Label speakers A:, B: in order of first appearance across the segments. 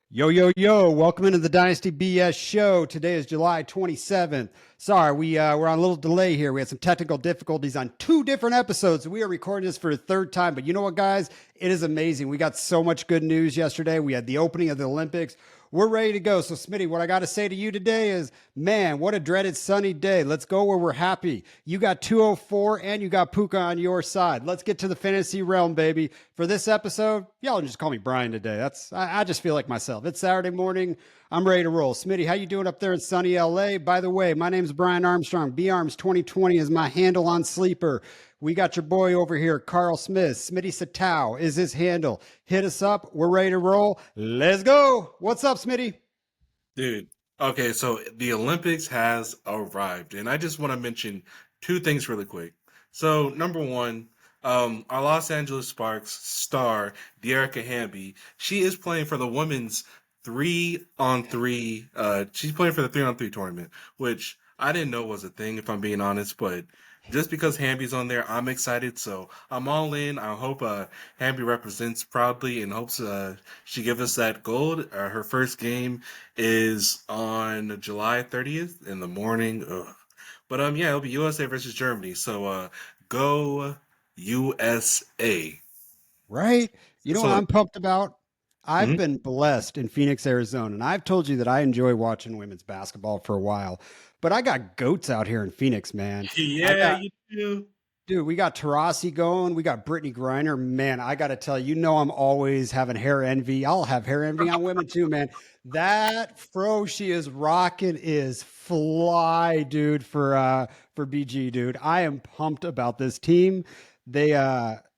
A: Yo, yo, yo, welcome into the Dynasty BS show. Today is July 27th. Sorry, we're on a little delay here. We had some technical difficulties on two different episodes. We are recording this for the third time, but you know what, guys? It is amazing. We got so much good news yesterday. We had the opening of the Olympics. We're ready to go. So, Smitty, what I got to say to you today is, man, what a dreaded sunny day. Let's go where we're happy. You got 204 and you got Puka on your side. Let's get to the fantasy realm, baby. For this episode, y'all just call me Brian today. I just feel like myself. It's Saturday morning. I'm ready to roll. Smitty, how you doing up there in sunny LA? By the way, my name's Brian Armstrong. BArms 2020 is my handle on Sleeper. We got your boy over here, Carl Smith. Smitty Satow is his handle. Hit us up. We're ready to roll. Let's go. What's up, Smitty?
B: Dude, okay, so the Olympics has arrived, and I just want to mention two things really quick. So, number one, our Los Angeles Sparks star, Dearica Hamby, she is playing for the women's 3-on-3. She's playing for the 3-on-3 tournament, which I didn't know was a thing, if I'm being honest, but just because Hamby's on there, I'm excited, so I'm all in. I hope Hamby represents proudly and hopes she give us that gold. Her first game is on July 30th in the morning. Ugh. But yeah, it'll be USA versus Germany. So go USA.
A: Right? You know what
B: So
A: I'm pumped about? I've
B: mhm.
A: been blessed in Phoenix, Arizona, and I've told you that I enjoy watching women's basketball for a while. But I got goats out here in Phoenix, man. I
B: Yeah,
A: got
B: you do.
A: Dude, we got Tarasi going. We got Brittany Griner. Man, I got to tell you, I'm always having hair envy. I'll have hair envy on women too, man. That fro she is rocking is fly, dude, for BG, dude. I am pumped about this team. They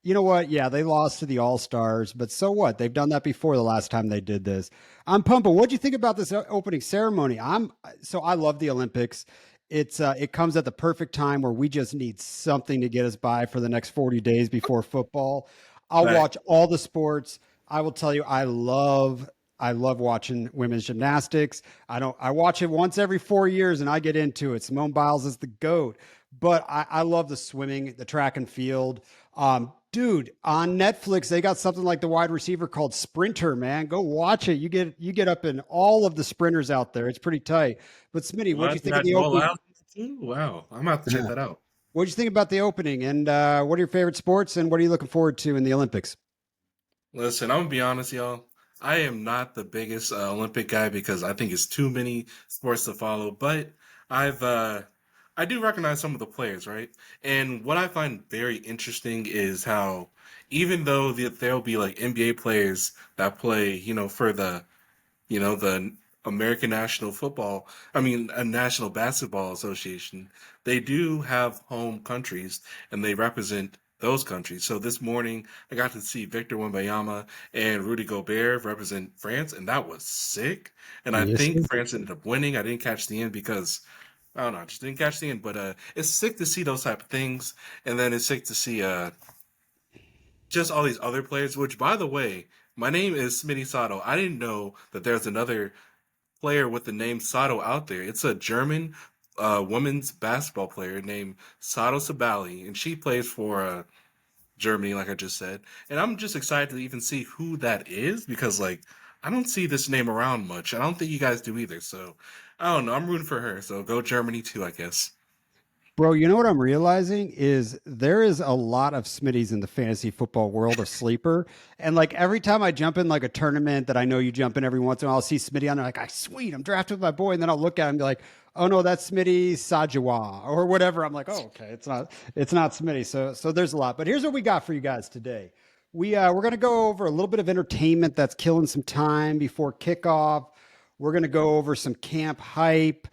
A: you know what? Yeah, they lost to the All-Stars, but so what? They've done that before the last time they did this. I'm pumped. But what'd you think about this opening ceremony? I love the Olympics. It comes at the perfect time where we just need something to get us by for the next 40 days before football. I'll
B: Right.
A: watch all the sports. I will tell you, I love watching women's gymnastics. I watch it once every 4 years and I get into it. Simone Biles is the GOAT. But I love the swimming, the track and field. Dude, on Netflix, they got something like the wide receiver called Sprinter, man. Go watch it. You get up in all of the sprinters out there. It's pretty tight. But Smitty, what'd
B: What?
A: you
B: You
A: think of
B: got
A: the
B: Joel
A: opening?
B: Allen too? Wow. I'm gonna have to check that out.
A: What'd you think about the opening? And what are your favorite sports? And what are you looking forward to in the Olympics?
B: Listen, I'm gonna be honest, y'all. I am not the biggest Olympic guy because I think it's too many sports to follow. But I've I do recognize some of the players, right? And what I find very interesting is how even though there'll be like NBA players that play, for the American National Football, I mean, a National Basketball Association, they do have home countries and they represent those countries. So this morning, I got to see Victor Wembanyama and Rudy Gobert represent France, and that was sick. And I
A: Yes,
B: think
A: sir.
B: France ended up winning. I didn't catch the end because I don't know, I just didn't catch the end. But it's sick to see those type of things, and then it's sick to see just all these other players. Which, by the way, my name is Smitty Sato. I didn't know that there's another player with the name Sato out there. It's a German women's basketball player named Sato Sabali, and she plays for Germany, like I just said. And I'm just excited to even see who that is because, like, I don't see this name around much. I don't think you guys do either. So, I don't know. I'm rooting for her. So, go Germany too, I guess.
A: Bro, you know what I'm realizing is there is a lot of Smitties in the fantasy football world of sleeper. And like every time I jump in like a tournament that I know you jump in every once in a while, I'll see Smitty on there like, sweet, I'm drafted with my boy. And then I'll look at him and be like, oh no, that's Smitty Sajawa or whatever. I'm like, oh, okay, it's not Smitty. So there's a lot. But here's what we got for you guys today. We're gonna go over a little bit of entertainment that's killing some time before kickoff. We're gonna go over some camp hype.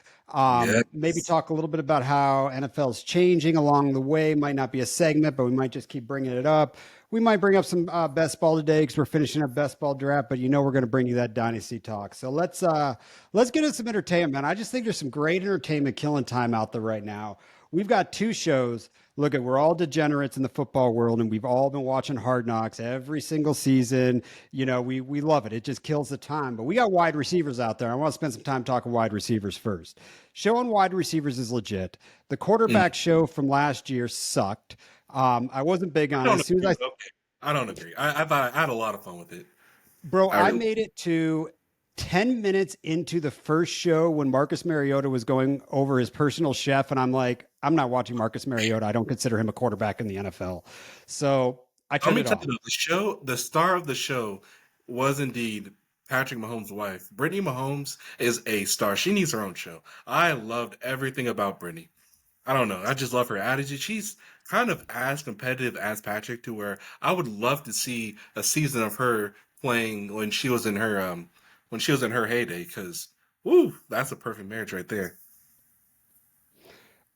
A: Maybe
B: Yes.
A: talk a little bit about how NFL is changing along the way. Might not be a segment, but we might just keep bringing it up. We might bring up some best ball today because we're finishing our best ball draft. But we're going to bring you that dynasty talk. So let's get into some entertainment, man. I just think there's some great entertainment killing time out there right now. We've got two shows. Look at we're all degenerates in the football world, and we've all been watching Hard Knocks every single season. We love it. It just kills the time. But we got wide receivers out there. I want to spend some time talking wide receivers first. Show on wide receivers is legit. The
B: Mm.
A: quarterback show from last year sucked. I wasn't big
B: I
A: on it.
B: don't
A: As soon as
B: agree.
A: I,
B: Okay. I don't agree. I thought I had a lot of fun with it.
A: bro,
B: I
A: I
B: really.
A: made it to. 10 minutes into the first show when Marcus Mariota was going over his personal chef, and I'm like, I'm not watching Marcus Mariota. I don't consider him a quarterback in the NFL. So I
B: Let
A: turned
B: me
A: it
B: tell
A: off.
B: you, though, the star of the show was indeed Patrick Mahomes' wife. Brittany Mahomes is a star. She needs her own show. I loved everything about Brittany. I don't know. I just love her attitude. She's kind of as competitive as Patrick, to where I would love to see a season of her playing when she was in her heyday. Because, woo, that's a perfect marriage right there.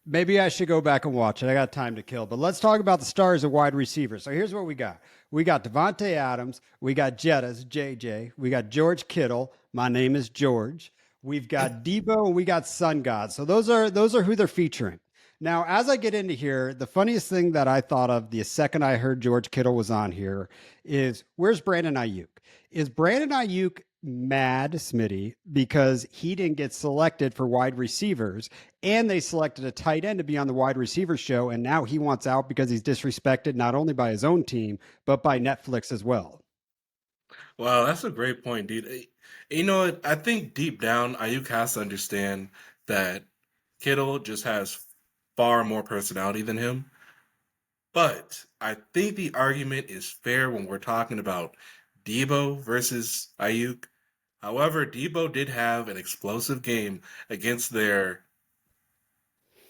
A: Maybe I should go back and watch it. I got time to kill. But let's talk about the stars of wide receivers. So here's what we got. We got Devontae Adams. We got Jettas, JJ. We got George Kittle. My name is George. We've got Debo and we got Sun God. So those are who they're featuring. Now, as I get into here, the funniest thing that I thought of the second I heard George Kittle was on here is where's Brandon Ayuk? Is Brandon Ayuk mad, Smitty, because he didn't get selected for wide receivers and they selected a tight end to be on the wide receiver show, and now he wants out because he's disrespected not only by his own team but by Netflix as well.
B: Wow, that's a great point, dude. You know what? I think deep down, Ayuk has to understand that Kittle just has far more personality than him. But I think the argument is fair when we're talking about Debo versus Ayuk. However, Debo did have an explosive game against their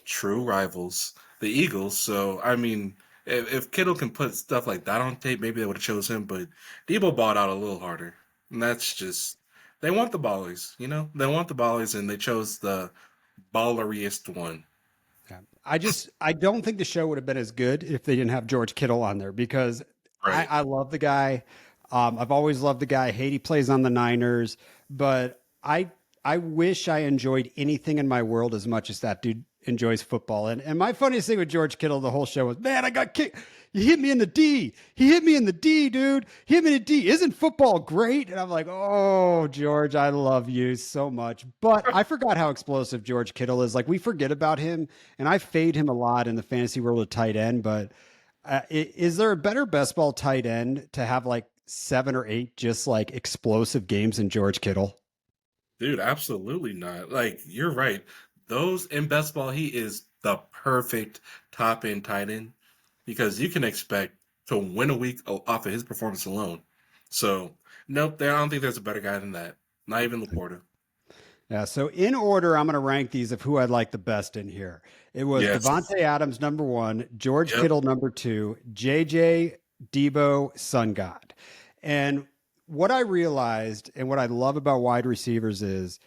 B: true rivals, the Eagles. So, I mean, if Kittle can put stuff like that on tape, maybe they would have chose him. But Debo bought out a little harder, and that's just they want the ballers, you know. They want the ballers, and they chose the balleriest one.
A: Yeah. I don't think the show would have been as good if they didn't have George Kittle on there because
B: Right.
A: I love the guy. I've always loved the guy. I hate he plays on the Niners, but I wish I enjoyed anything in my world as much as that dude enjoys football. And my funniest thing with George Kittle the whole show was, man, I got kicked. He hit me in the D. He hit me in the D, dude. He hit me in the D. Isn't football great? And I'm like, oh, George, I love you so much. But I forgot how explosive George Kittle is. Like, we forget about him, and I fade him a lot in the fantasy world of tight end. But is there a better best ball tight end to have like 7 or 8 just like explosive games than George Kittle?
B: Dude, absolutely not. Like, you're right. Those in best ball, he is the perfect top end tight end because you can expect to win a week off of his performance alone. So, nope, I don't think there's a better guy than that. Not even Laporta.
A: Yeah. So in order, I'm going to rank these of who I like the best in here. It was
B: Yes.
A: Devontae Adams number one, George
B: Yep.
A: Kittle number two, JJ, Debo, Sun God. And what I realized and what I love about wide receivers is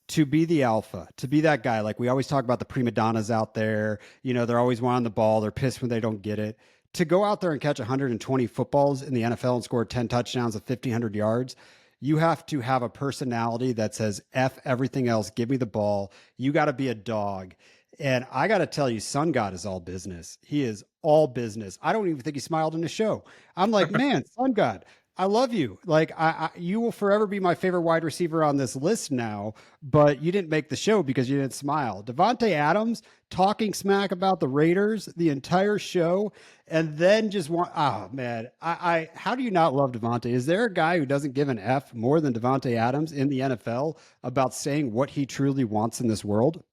A: to be the alpha, to be that guy. Like we always talk about the prima donnas out there, they're always wanting the ball, they're pissed when they don't get it. To go out there and catch 120 footballs in the NFL and score 10 touchdowns of 1,500 yards, you have to have a personality that says, F everything else, give me the ball. You got to be a dog. And I got to tell you, Sun God is all business. He is all business. I don't even think he smiled in the show. I'm like, man, Sun God, I love you. Like, you will forever be my favorite wide receiver on this list now, but you didn't make the show because you didn't smile. Devontae Adams talking smack about the Raiders the entire show, and then just want, oh man, how do you not love Devontae? Is there a guy who doesn't give an F more than Devontae Adams in the NFL about saying what he truly wants in this world?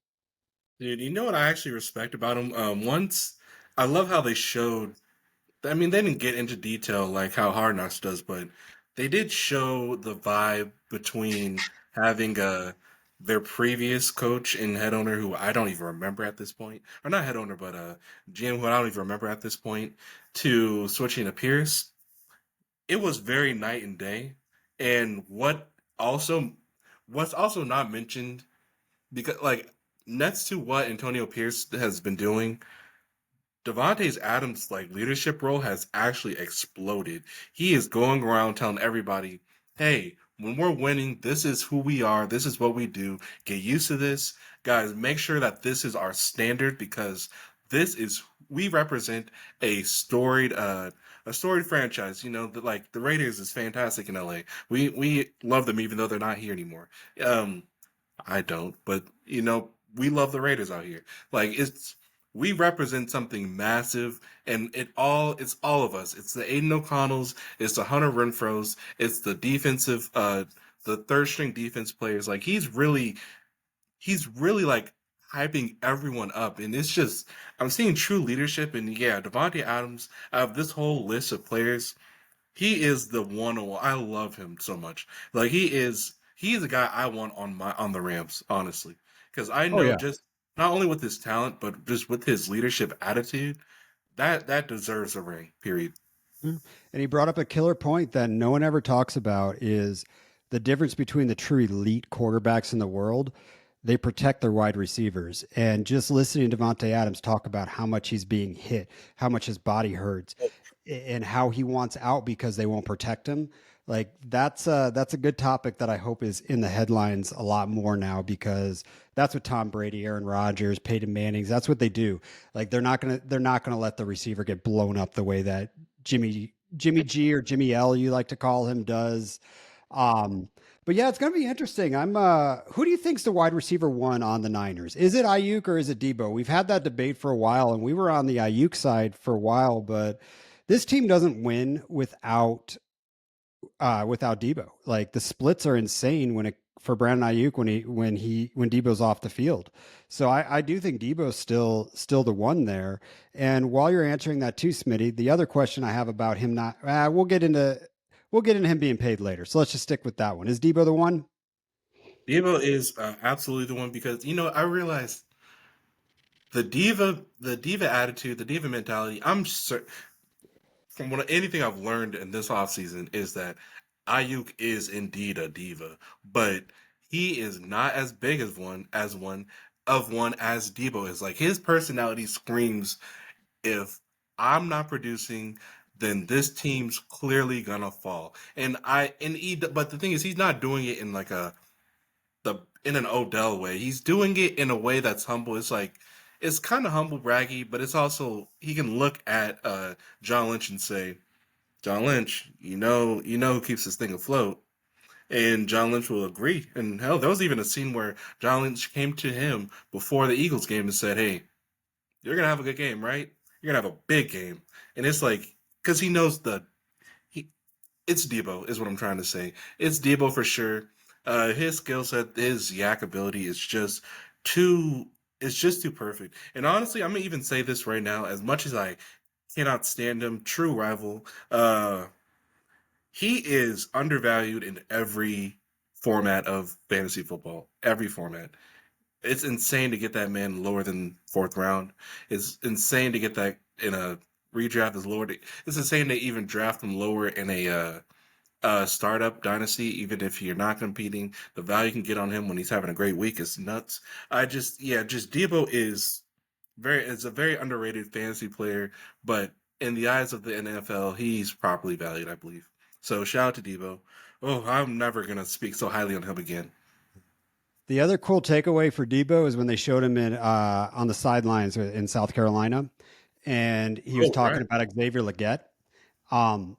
B: Dude, you know what I actually respect about him? Once, I love how they showed. I mean, they didn't get into detail like how Hard Knocks does, but they did show the vibe between having their previous coach and head owner, who I don't even remember at this point, or not head owner, but GM, who I don't even remember at this point, to switching to Pierce. It was very night and day. And also, what's also not mentioned, because like next to what Antonio Pierce has been doing, Devontae Adams' like leadership role has actually exploded. He is going around telling everybody, "Hey, when we're winning, this is who we are. This is what we do. Get used to this, guys. Make sure that this is our standard because this is we represent a storied franchise. You know, like the Raiders is fantastic in LA. We love them even though they're not here anymore. Um, I don't, but we love the Raiders out here. Like we represent something massive, and it's all of us. It's the Aiden O'Connells, it's the Hunter Renfro's, it's the defensive the third string defense players. Like he's really like hyping everyone up, and it's just I'm seeing true leadership. And yeah, Devontae Adams, out of this whole list of players, he is the one. I love him so much. Like he is a guy I want on the Rams, honestly, because I
A: Oh
B: know
A: yeah.
B: just not only with his talent, but just with his leadership attitude, that deserves a ring. Period.
A: Mm. And he brought up a killer point that no one ever talks about is the difference between the true elite quarterbacks in the world. They protect their wide receivers. And just listening to Devontae Adams talk about how much he's being hit, how much his body hurts, and how he wants out because they won't protect him. Like that's a good topic that I hope is in the headlines a lot more now because that's what Tom Brady, Aaron Rodgers, Peyton Manning's, that's what they do. Like they're not gonna let the receiver get blown up the way that Jimmy G or Jimmy L you like to call him does. Um, but yeah, it's gonna be interesting. I'm who do you think's the wide receiver one on the Niners? Is it Ayuk or is it Debo? We've had that debate for a while, and we were on the Ayuk side for a while, but this team doesn't win without Debo. Like the splits are insane when it for Brandon Ayuk when Debo's off the field. So I do think Debo's still the one there. And while you're answering that too, Smitty, the other question I have about him not we'll get into him being paid later. So let's just stick with that one. Is Debo the one?
B: Devo is absolutely the one because I realized the diva attitude, the diva mentality. I'm certain from anything I've learned in this offseason is that Ayuk is indeed a diva, but he is not as big as one as Debo is. Like his personality screams, if I'm not producing, then this team's clearly gonna fall. But the thing is, he's not doing it in like in an Odell way. He's doing it in a way that's humble. It's like it's kind of humble braggy, but it's also he can look at John Lynch and say, John Lynch, you know who keeps this thing afloat. And John Lynch will agree. And hell, there was even a scene where John Lynch came to him before the Eagles game and said, "Hey, you're gonna have a good game, right? You're gonna have a big game." And it's like because he knows he it's Debo is what I'm trying to say. It's Debo for sure. His skill set, his yak ability is just too it's just too perfect. And honestly, I'm gonna even say this right now. As much as I cannot stand him, true rival. He is undervalued in every format of fantasy football. Every format. It's insane to get that man lower than fourth round. It's insane to get that in a redraft is lower. It's insane to even draft him lower in a startup dynasty, even if you're not competing. The value you can get on him when he's having a great week is nuts. Just Debo is a very underrated fantasy player, but in the eyes of the NFL, he's properly valued, I believe. So shout out to Debo. Oh, I'm never gonna speak so highly on him again.
A: The other cool takeaway for Debo is when they showed him in on the sidelines in South Carolina, and he was
B: Oh,
A: talking
B: right.
A: about Xavier Leggett. Um,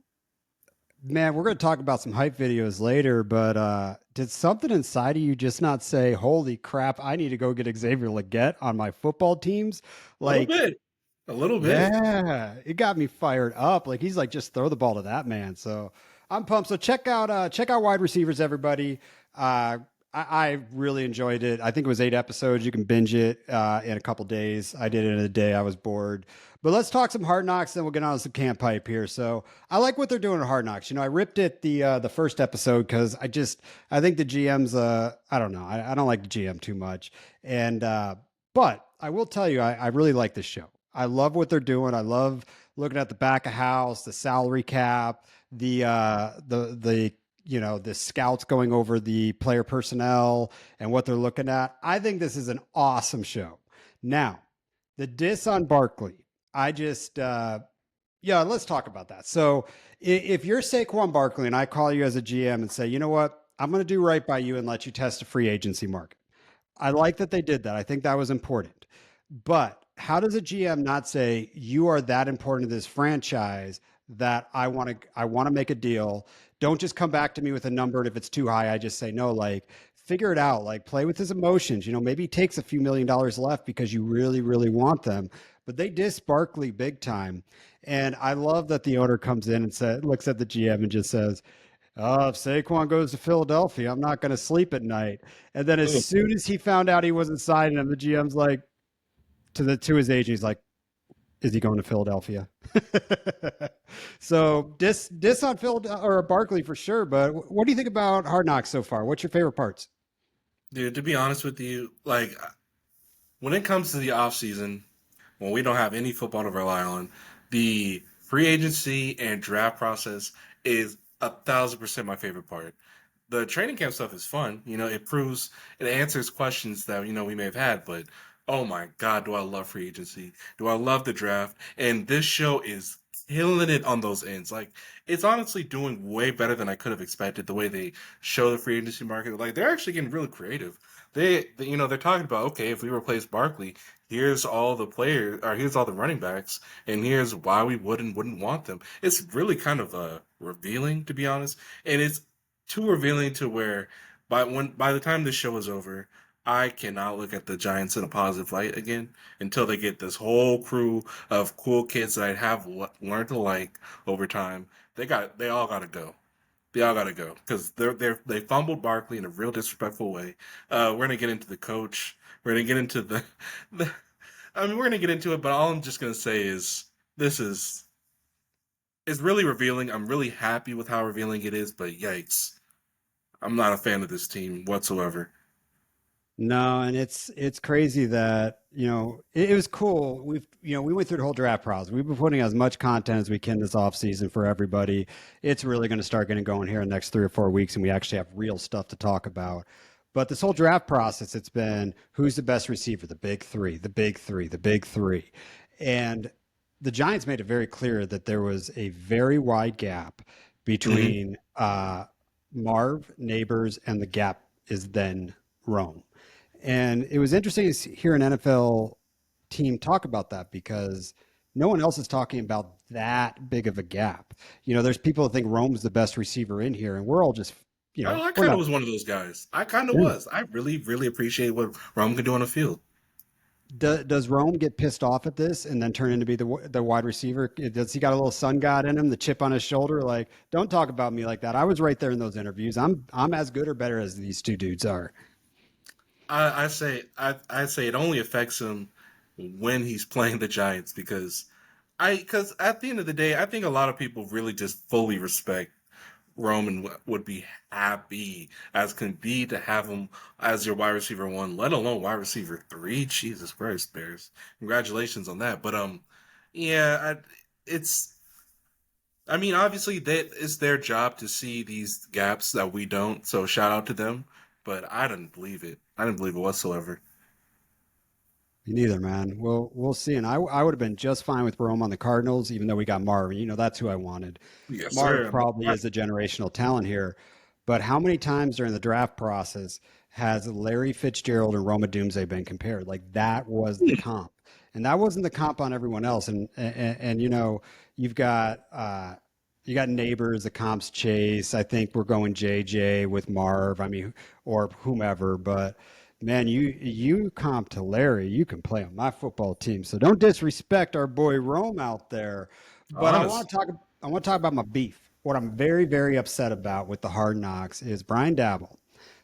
A: Man, we're going to talk about some hype videos later, but did something inside of you just not say, "Holy crap, I need to go get Xavier Leggett on my football teams"?
B: A little
A: Like,
B: bit. A little bit.
A: yeah, it got me fired up. Like he's like, just throw the ball to that man. So I'm pumped. So check out wide receivers, everybody. I really enjoyed it. I think it was 8 episodes. You can binge it in a couple days. I did it in a day. I was bored. But let's talk some Hard Knocks, then we'll get on to some camp hype here. So I like what they're doing at Hard Knocks. I ripped it the first episode because I think the GM's I don't know. I don't like the GM too much. And but I will tell you, I really like this show. I love what they're doing. I love looking at the back of house, the salary cap, the scouts going over the player personnel and what they're looking at. I think this is an awesome show. Now, the diss on Barkley, I just yeah, let's talk about that. So if you're Saquon Barkley and I call you as a GM and say, you know what, I'm going to do right by you and let you test a free agency market. I like that they did that. I think that was important. But how does a GM not say you are that important to this franchise that I want to make a deal? Don't just come back to me with a number, and if it's too high, I just say no. Like figure it out. Like play with his emotions. Maybe he takes a few $1 million left because you really, really want them. But they diss Barkley big time, and I love that the owner comes in and looks at the GM and just says, if Saquon goes to Philadelphia, I'm not going to sleep at night. And then as soon as he found out he wasn't signing him, the GM's like to his agent, he's like, is he going to Philadelphia? So dis on Phil or Barkley for sure. But what do you think about Hard Knocks so far? What's your favorite parts?
B: Dude, to be honest with you, like when it comes to the off season, when we don't have any football to rely on, the free agency and draft process is 1,000% my favorite part. The training camp stuff is fun. It answers questions that, we may have had, but oh my God, do I love free agency? Do I love the draft? And this show is killing it on those ends. Like, it's honestly doing way better than I could have expected the way they show the free agency market. Like, they're actually getting really creative. They're talking about, okay, if we replace Barkley, here's all the players, or here's all the running backs, and here's why we wouldn't want them. It's really kind of revealing, to be honest, and it's too revealing to where by the time this show is over, I cannot look at the Giants in a positive light again until they get this whole crew of cool kids that I have learned to like over time. They all got to go. They all got to go because they fumbled Barkley in a real disrespectful way. We're gonna get into the coach. We're gonna get into the. I mean, we're gonna get into it, but all I'm just gonna say is this is really revealing. I'm really happy with how revealing it is, but yikes, I'm not a fan of this team whatsoever.
A: No, and it's crazy that it was cool. We went through the whole draft process. We've been putting as much content as we can this off season for everybody. It's really going to start getting going here in the next 3 or 4 weeks, and we actually have real stuff to talk about. But this whole draft process, it's been who's the best receiver, the big three, the big three, the big three, and the Giants made it very clear that there was a very wide gap
B: Hmm.
A: between Marv, Neighbors, and the gap is then Rome. And it was interesting to hear an NFL team talk about that because no one else is talking about that big of a gap. There's people that think Rome's the best receiver in here, and we're all just,
B: I
A: we're
B: kind of
A: not.
B: was one of those guys. I kind of
A: Yeah.
B: was. I really, really appreciate what Rome could do on the field.
A: Does Rome get pissed off at this and then turn into be the wide receiver? Does he got a little sun god in him, the chip on his shoulder? Like, don't talk about me like that. I was right there in those interviews. I'm as good or better as these two dudes are.
B: I say it only affects him when he's playing the Giants because at the end of the day, I think a lot of people really just fully respect Roman would be happy as can be to have him as your wide receiver one, let alone wide receiver three. Jesus Christ, Bears! Congratulations on that. But yeah, it's. I mean, obviously, that it's their job to see these gaps that we don't. So shout out to them. But I didn't believe it. I didn't believe it whatsoever.
A: Me neither, man. We'll see. And I would have been just fine with Rome on the Cardinals, even though we got Marv. That's who I wanted.
B: Yes,
A: Marv
B: sir.
A: probably is a generational talent here. But how many times during the draft process has Larry Fitzgerald and Roma Doomsday been compared? Like that was the comp. And that wasn't the comp on everyone else. And you've got you got neighbors, the comps chase. I think we're going JJ with Marv. I mean, or whomever, but man, you comp to Larry, you can play on my football team. So don't disrespect our boy Rome out there. But
B: Honest.
A: I want to talk about my beef. What I'm very, very upset about with the hard knocks is Brian Dabble.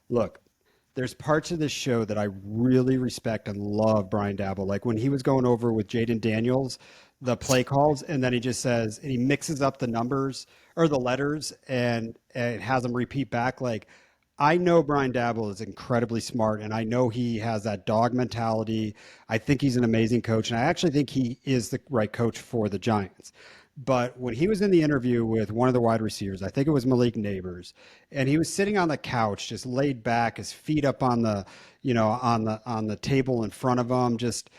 A: Look, there's parts of this show that I really respect and love Brian Dabble. Like when he was going over with Jaden Daniels, the play calls, and then he just says, and he mixes up the numbers or the letters and has them repeat back. Like, I know Brian Dabble is incredibly smart, and I know he has that dog mentality. I think he's an amazing coach, and I actually think he is the right coach for the Giants. But when he was in the interview with one of the wide receivers, I think it was Malik Neighbors, and he was sitting on the couch, just laid back, his feet up on the, on the table in front of him. Just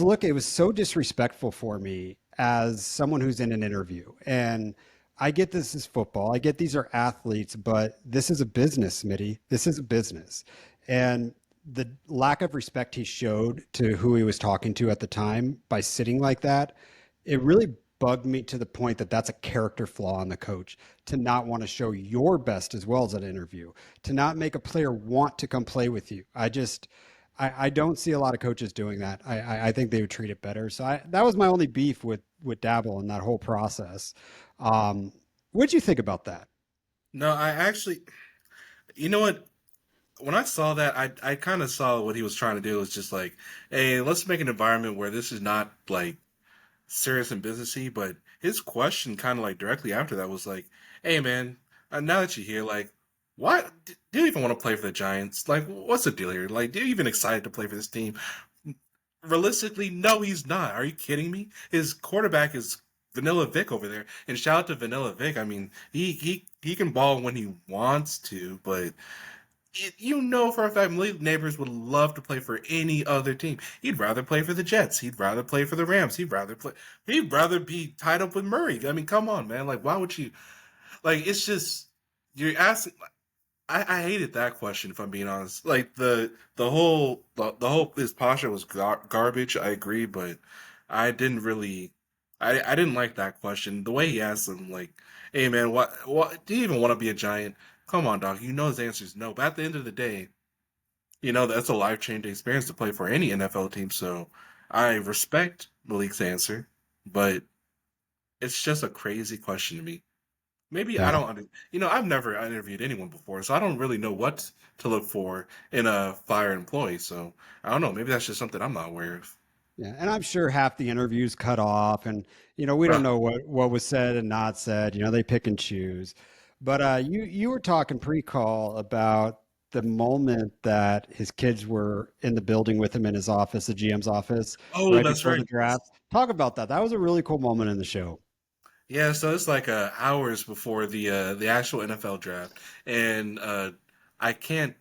A: look, it was so disrespectful for me as someone who's in an interview. And I get this is football. I get these are athletes, but this is a business, Smitty. This is a business. And the lack of respect he showed to who he was talking to at the time by sitting like that, it really bugged me to the point that that's a character flaw on the coach to not want to show your best as well as an interview, to not make a player want to come play with you. I don't see a lot of coaches doing that. I think they would treat it better. So that was my only beef with Dabble in that whole process. What'd you think about that?
B: No, I actually, you know what? When I saw that, I kind of saw what he was trying to do. Was just like, hey, let's make an environment where this is not like serious and businessy. But his question, kind of like directly after that, was like, hey, man, now that you're here, like, why do you even want to play for the Giants? Like, what's the deal here? Like, are you even excited to play for this team? Realistically, no, he's not. Are you kidding me? His quarterback is Vanilla Vic over there, and shout out to Vanilla Vic. I mean, he can ball when he wants to, but you know for a fact Malik Neighbors would love to play for any other team. He'd rather play for the Jets. He'd rather play for the Rams. He'd rather be tied up with Murray. I mean, come on, man. Like, why would you? Like, it's just you're asking. I hated that question if I'm being honest. Like the whole his posture was garbage. I agree, but I didn't really I didn't like that question. The way he asked him, like, "Hey man, what do you even want to be a Giant?" Come on, dog. You know his answer is no. But at the end of the day, you know that's a life changing experience to play for any NFL team. So I respect Malik's answer, but it's just a crazy question to me. Maybe I
A: Yeah.
B: don't you know, I've never interviewed anyone before, so I don't really know what to look for in a fired employee. So I don't know. Maybe that's just something I'm not aware of.
A: Yeah, and I'm sure half the interviews cut off, and we don't
B: Bruh.
A: know what was said and not said. They pick and choose. But you were talking pre-call about the moment that his kids were in the building with him in his office, the GM's office,
B: Oh,
A: right
B: that's
A: before
B: right.
A: the draft. Talk about that. That was a really cool moment in the show.
B: Yeah, so it's like hours before the actual NFL draft, and I can't.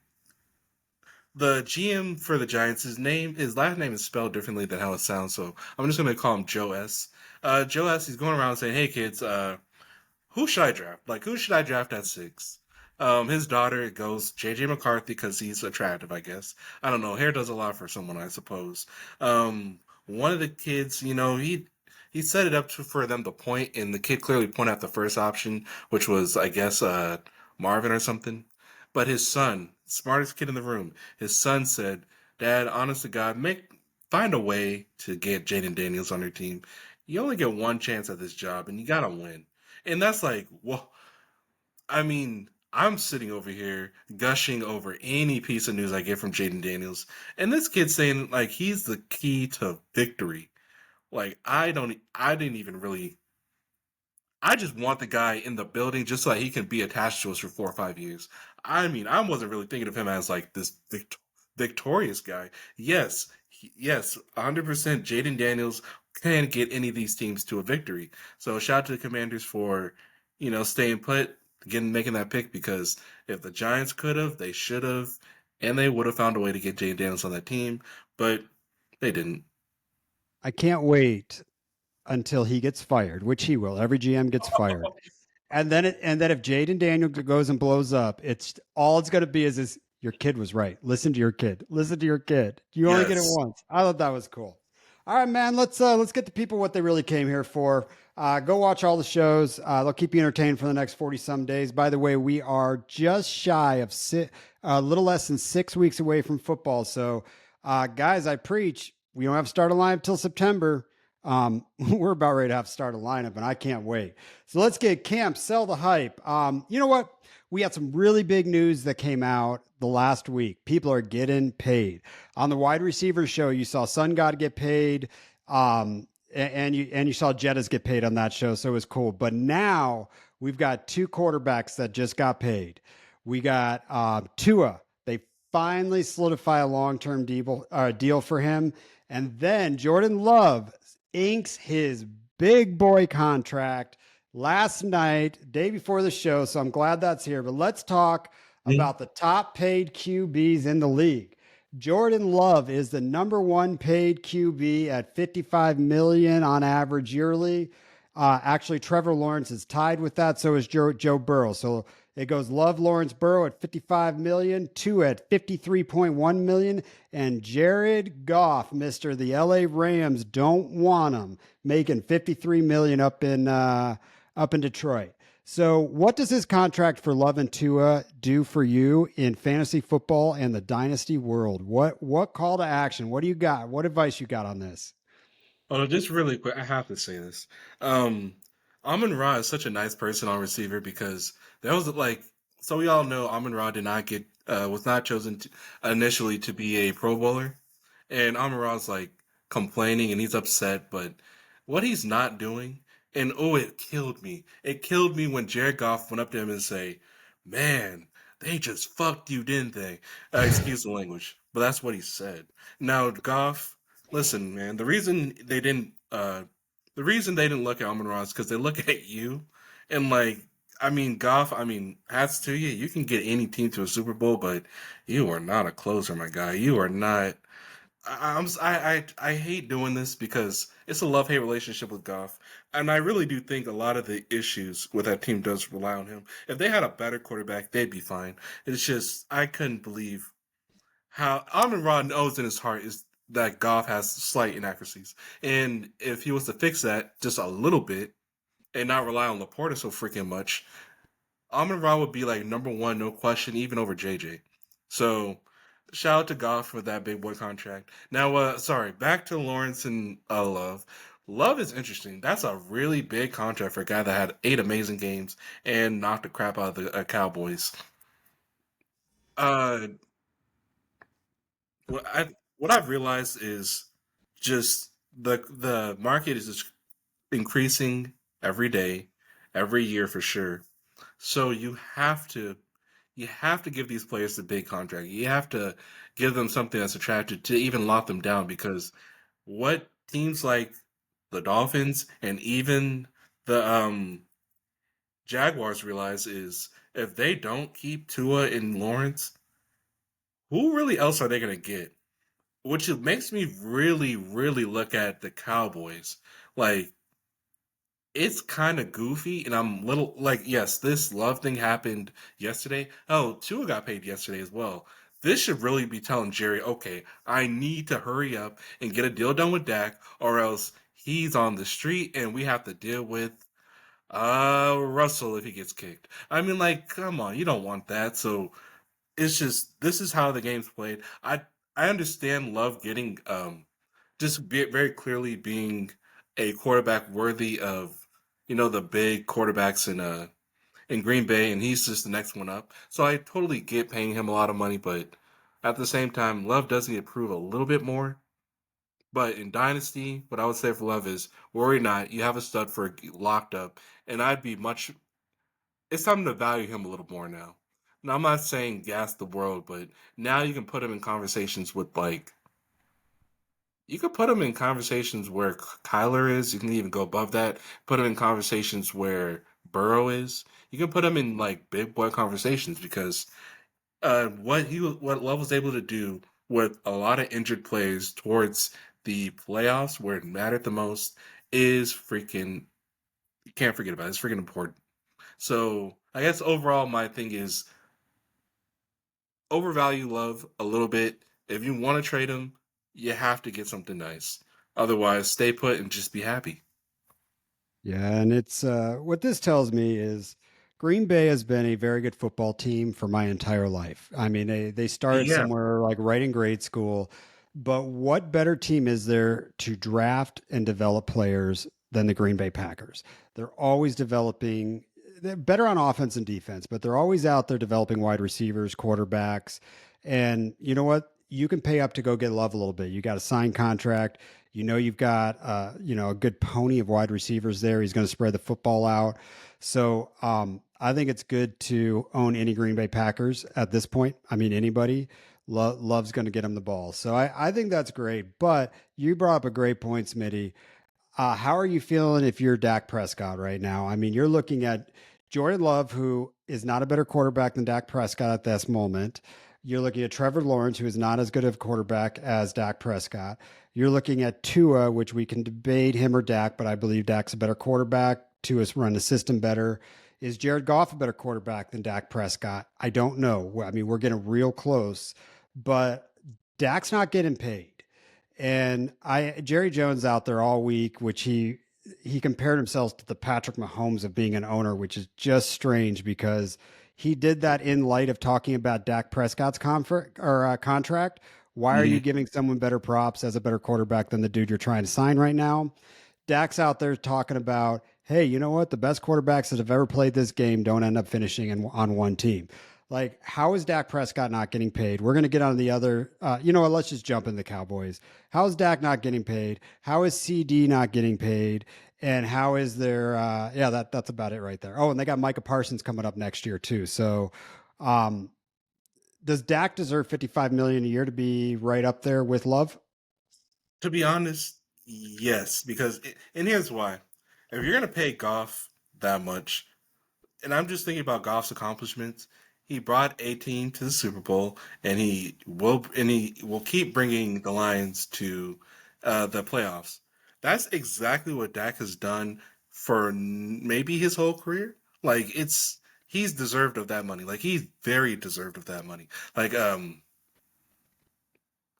B: The GM for the Giants, his last name is spelled differently than how it sounds, so I'm just gonna call him Joe S. Joe S. He's going around saying, "Hey kids, who should I draft? Like, who should I draft at six?" His daughter goes JJ McCarthy because he's attractive, I guess. I don't know. Hair does a lot for someone, I suppose. One of the kids, he set it up for them to point, and the kid clearly pointed at the first option, which was, I guess, Marvin or something. But his son, smartest kid in the room, his son said, "Dad, honest to God, find a way to get Jaden Daniels on your team. You only get one chance at this job, and you gotta win." And that's like, well, I mean, I'm sitting over here gushing over any piece of news I get from Jaden Daniels, and this kid's saying like he's the key to victory. Like I didn't even really. I just want the guy in the building just so that he can be attached to us for 4 or 5 years. I mean, I wasn't really thinking of him as like this victorious guy. Yes, yes, 100%. Jaden Daniels can get any of these teams to a victory. So shout out to the Commanders for staying put, making that pick because if the Giants could have, they should have, and they would have found a way to get Jaden Daniels on that team, but they didn't.
A: I can't wait until he gets fired, which he will. Every GM gets fired. And then if Jaden Daniel goes and blows up, it's going to be is your kid was right. Listen to your kid. Listen to your kid. You only get it
B: Yes.
A: once. I thought that was cool. All right, man. Let's get the people what they really came here for. Go watch all the shows. They'll keep you entertained for the next 40 some days. By the way, we are just shy of a little less than 6 weeks away from football. So, guys, I preach. We don't have to start a lineup till September. We're about ready to have to start a lineup, and I can't wait. So let's get Camp, sell the hype. You know what? We had some really big news that came out the last week. People are getting paid. On the wide receiver show, you saw Sun God get paid. And you saw Jettas get paid on that show, so it was cool. But now we've got two quarterbacks that just got paid. We got Tua. They finally solidify a long-term deal for him. And then Jordan Love inks his big boy contract last night, day before the show. So I'm glad that's here. But let's talk about the top paid QBs in the league. Jordan Love is the number one paid QB at 55 million on average yearly. Actually, Trevor Lawrence is tied with that. So is Joe Burrow. So it goes Love, Lawrence, Burrow at 55 million, two at 53.1 million, and Jared Goff, Mister the LA Rams don't want him, making 53 million up in Detroit. So, what does his contract for Love and Tua do for you in fantasy football and the dynasty world? What call to action? What do you got? What advice you got on this?
B: Oh, just really quick, I have to say this. Um, Amon Ra is such a nice person on receiver because that was like so we all know Amon Ra did not get was not chosen initially to be a Pro Bowler, and Amon Ra's like complaining and he's upset, but what he's not doing, and oh, it killed me. It killed me when Jared Goff went up to him and say, "Man, they just fucked you, didn't they?" Excuse the language, but that's what he said. Now Goff, listen, man, the reason they didn't look at Amon Ra is because they look at you, and like, I mean, Goff. I mean, hats to you. You can get any team to a Super Bowl, but you are not a closer, my guy. You are not. I hate doing this because it's a love hate relationship with Goff, and I really do think a lot of the issues with that team does rely on him. If they had a better quarterback, they'd be fine. It's just I couldn't believe how Amon Ra knows in his heart is that Goff has slight inaccuracies, and if he was to fix that just a little bit and not rely on Laporta so freaking much, Amon Ra would be like number one, no question, even over JJ. So shout out to Goff for that big boy contract. Now, sorry, back to Lawrence and Love. Love is interesting. That's a really big contract for a guy that had 8 amazing games and knocked the crap out of the Cowboys. Uh, what I what I've realized is just the market is just increasing every day, every year for sure. So you have to give these players the big contract. You have to give them something that's attractive to even lock them down because what teams like the Dolphins and even the Jaguars realize is if they don't keep Tua and Lawrence, who really else are they going to get? Which it makes me really, really look at the Cowboys. Like, it's kind of goofy, and I'm little like, yes, this love thing happened yesterday. Oh, Tua got paid yesterday as well. This should really be telling Jerry, okay, I need to hurry up and get a deal done with Dak, or else he's on the street and we have to deal with Russell if he gets kicked. I mean, like, come on, you don't want that. So it's just this is how the game's played. I understand Love getting very clearly being a quarterback worthy of the big quarterbacks in Green Bay, and he's just the next one up. So I totally get paying him a lot of money, but at the same time, Love does need to prove a little bit more. But in Dynasty, what I would say for Love is worry not. You have a stud for locked up, and I'd be much. It's time to value him a little more now. Now I'm not saying gas the world, but now you can put him in conversations with like you could put him in conversations where Kyler is. You can even go above that. Put him in conversations where Burrow is. You can put him in like big boy conversations because what Love was able to do with a lot of injured players towards the playoffs where it mattered the most is freaking you can't forget about it. It's freaking important. So I guess overall my thing is overvalue Love a little bit. If you want to trade him, you have to get something nice. Otherwise, stay put and just be happy.
A: Yeah, and it's what this tells me is Green Bay has been a very good football team for my entire life. I mean, they started
B: Yeah.
A: somewhere like right in grade school, but what better team is there to draft and develop players than the Green Bay Packers? They're always developing. They're better on offense and defense, but they're always out there developing wide receivers, quarterbacks, and you know what? You can pay up to go get Love a little bit. You got a signed contract. You know you've got a good pony of wide receivers there. He's going to spread the football out. So I think it's good to own any Green Bay Packers at this point. I mean anybody. Love's going to get him the ball. So I think that's great. But you brought up a great point, Smitty. How are you feeling if you're Dak Prescott right now? I mean, you're looking at Jordan Love, who is not a better quarterback than Dak Prescott at this moment. You're looking at Trevor Lawrence, who is not as good of a quarterback as Dak Prescott. You're looking at Tua, which we can debate him or Dak, but I believe Dak's a better quarterback. Tua's run the system better. Is Jared Goff a better quarterback than Dak Prescott? I don't know. I mean, we're getting real close, but Dak's not getting paid. And Jerry Jones out there all week, which he compared himself to the Patrick Mahomes of being an owner, which is just strange because he did that in light of talking about Dak Prescott's contract. Why are you
B: Mhm.
A: giving someone better props as a better quarterback than the dude you're trying to sign right now? Dak's out there talking about, hey, you know what? The best quarterbacks that have ever played this game don't end up finishing on one team. Like, how is Dak Prescott not getting paid? We're going to get on the other. You know what? Let's just jump in the Cowboys. How is Dak not getting paid? How is CD not getting paid? And how is their? Yeah, that's about it right there. Oh, and they got Micah Parsons coming up next year too. So, um, does Dak deserve 55 million a year to be right up there with Love?
B: To be honest, yes, because and here's why: if you're gonna pay Goff that much, and I'm just thinking about Goff's accomplishments. He brought a team to the Super Bowl, and he will keep bringing the Lions to the playoffs. That's exactly what Dak has done for maybe his whole career. Like he's deserved of that money. Like he's very deserved of that money. Like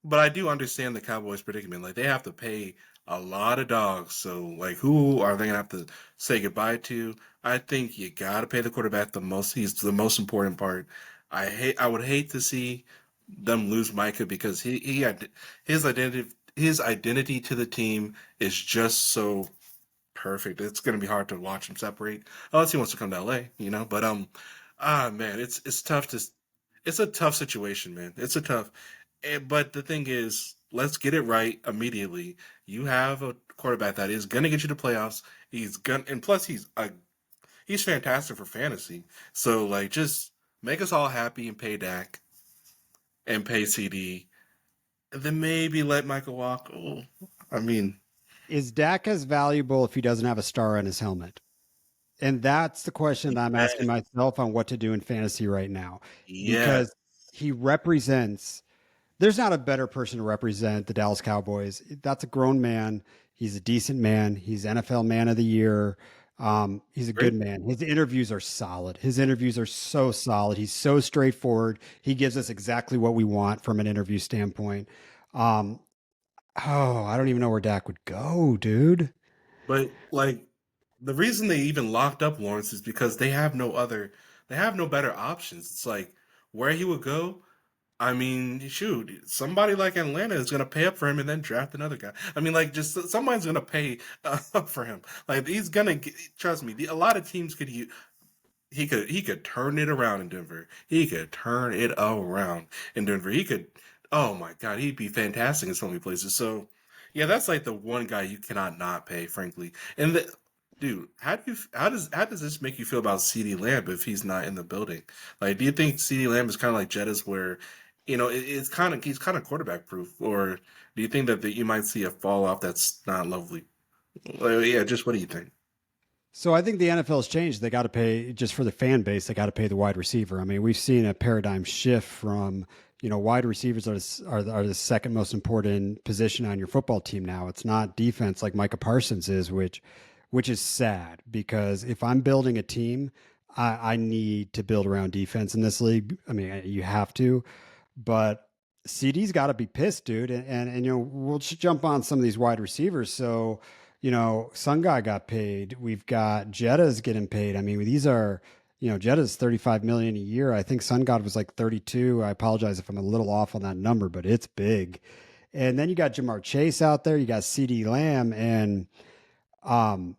B: but I do understand the Cowboys' predicament. Like they have to pay a lot of dogs. So like who are they gonna have to say goodbye to? I think you gotta pay the quarterback the most. He's the most important part. I would hate to see them lose Micah because he had his identity to the team is just so perfect. It's gonna be hard to watch him separate unless he wants to come to LA. But man, it's tough to it's a tough situation, man. It's a tough. But the thing is, let's get it right immediately. You have a quarterback that is gonna get you to playoffs. And plus he's fantastic for fantasy. So like, just make us all happy and pay Dak and pay CD, and then maybe let Michael walk. Oh, I mean,
A: Is Dak as valuable if he doesn't have a star on his helmet? And that's the question that I'm asking
B: yes,
A: myself on what to do in fantasy right now
B: yes,
A: because he represents, there's not a better person to represent the Dallas Cowboys. That's a grown man. He's a decent man. He's NFL man of the year. He's a good
B: great.
A: man. His interviews are solid. His interviews are so solid. He's so straightforward. He gives us exactly what we want from an interview standpoint. Um, oh, I don't even know where Dak would go, dude.
B: But like the reason they even locked up Lawrence is because they have no better options. It's like where he would go. I mean, shoot, somebody like Atlanta is going to pay up for him and then draft another guy. I mean, like, just somebody's going to pay up for him. Like, he's going to trust me. A lot of teams he could turn it around in Denver. He could turn it around in Denver. Oh my God, he'd be fantastic in so many places. So, yeah, that's like the one guy you cannot not pay, frankly. Dude, how does this make you feel about CeeDee Lamb if he's not in the building? Like, do you think CeeDee Lamb is kind of like Jettas, where he's kind of quarterback proof, or do you think that you might see a fall off that's not lovely? Yeah, just what do you think?
A: So I think the NFL's changed. They got to pay just for the fan base. They got to pay the wide receiver. I mean, we've seen a paradigm shift from wide receivers are the second most important position on your football team now. It's not defense like Micah Parsons is, which is sad because if I'm building a team, I need to build around defense in this league. I mean, you have to, but CD's got to be pissed, dude. And we'll just jump on some of these wide receivers. So Sun Guy got paid. We've got Jetta's getting paid. I mean, these are, Jetta's 35 million a year. I think Sun God was like 32. I apologize if I'm a little off on that number, but it's big. And then you got Jamar Chase out there. You got CD Lamb, and um,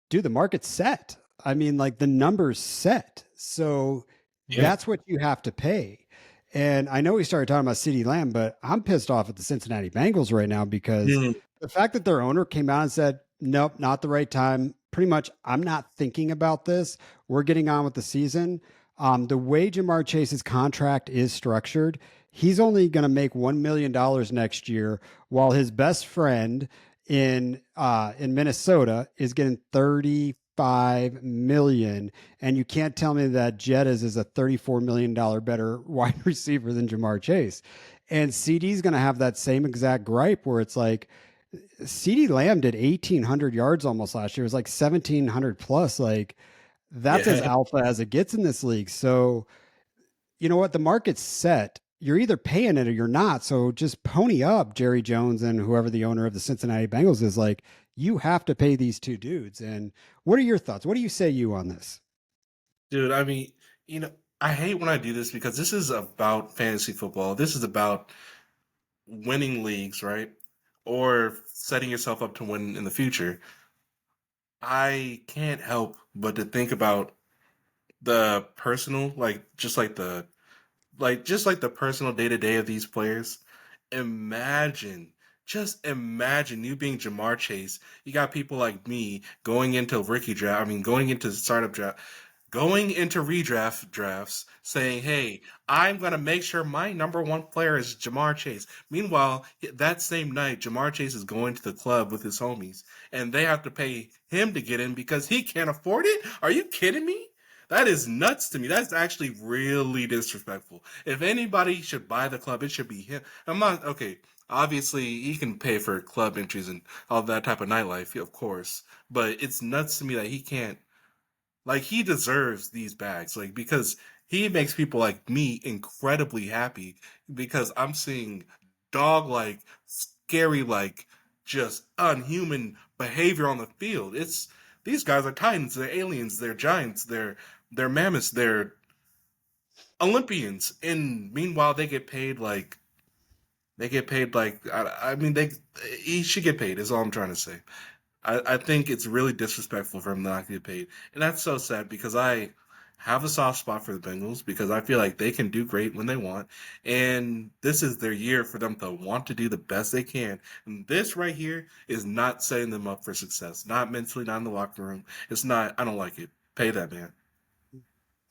A: dude, the market's set. I mean, like the numbers set. So
B: Yeah.
A: that's what you have to pay. And I know we started talking about CD Lamb, but I'm pissed off at the Cincinnati Bengals right now because
B: Hmm.
A: the fact that their owner came out and said, nope, not the right time. Pretty much, I'm not thinking about this. We're getting on with the season. The way Jamar Chase's contract is structured, he's only going to make $1 million next year, while his best friend in Minnesota is getting 35 million, and you can't tell me that Jettas is a $34 million better wide receiver than Jamar Chase. And CD's going to have that same exact gripe where it's like CD Lamb did 1,800 yards almost last year. It was like 1,700 plus. Like that's as
B: Yeah.
A: alpha as it gets in this league. So you know what? The market's set. You're either paying it or you're not. So just pony up, Jerry Jones and whoever the owner of the Cincinnati Bengals is. Like, you have to pay these two dudes. And what are your thoughts? What do you say you on this?
B: Dude, I mean, you know, I hate when I do this because this is about fantasy football. This is about winning leagues, right? Or setting yourself up to win in the future. I can't help but to think about the personal, just like the personal day to day of these players. Imagine, just imagine you being Jamar Chase. You got people like me going into rookie draft. I mean, going into startup draft, going into redraft drafts, saying, "Hey, I'm gonna make sure my number one player is Jamar Chase." Meanwhile, that same night, Jamar Chase is going to the club with his homies, and they have to pay him to get in because he can't afford it. Are you kidding me? That is nuts to me. That's actually really disrespectful. If anybody should buy the club, it should be him. I'm not okay. Obviously, he can pay for club entries and all that type of nightlife, of course. But it's nuts to me that he can't. Like, he deserves these bags, like, because he makes people like me incredibly happy because I'm seeing dog like, scary like, just unhuman behavior on the field. It's these guys are titans, they're aliens, they're giants, they're mammoths, they're Olympians, and meanwhile they get paid like I mean they he should get paid is all I'm trying to say. I think it's really disrespectful for him not to get paid. And that's so sad because I have a soft spot for the Bengals because I feel like they can do great when they want. And this is their year for them to want to do the best they can. And this right here is not setting them up for success. Not mentally, not in the locker room. It's not, I don't like it. Pay that man.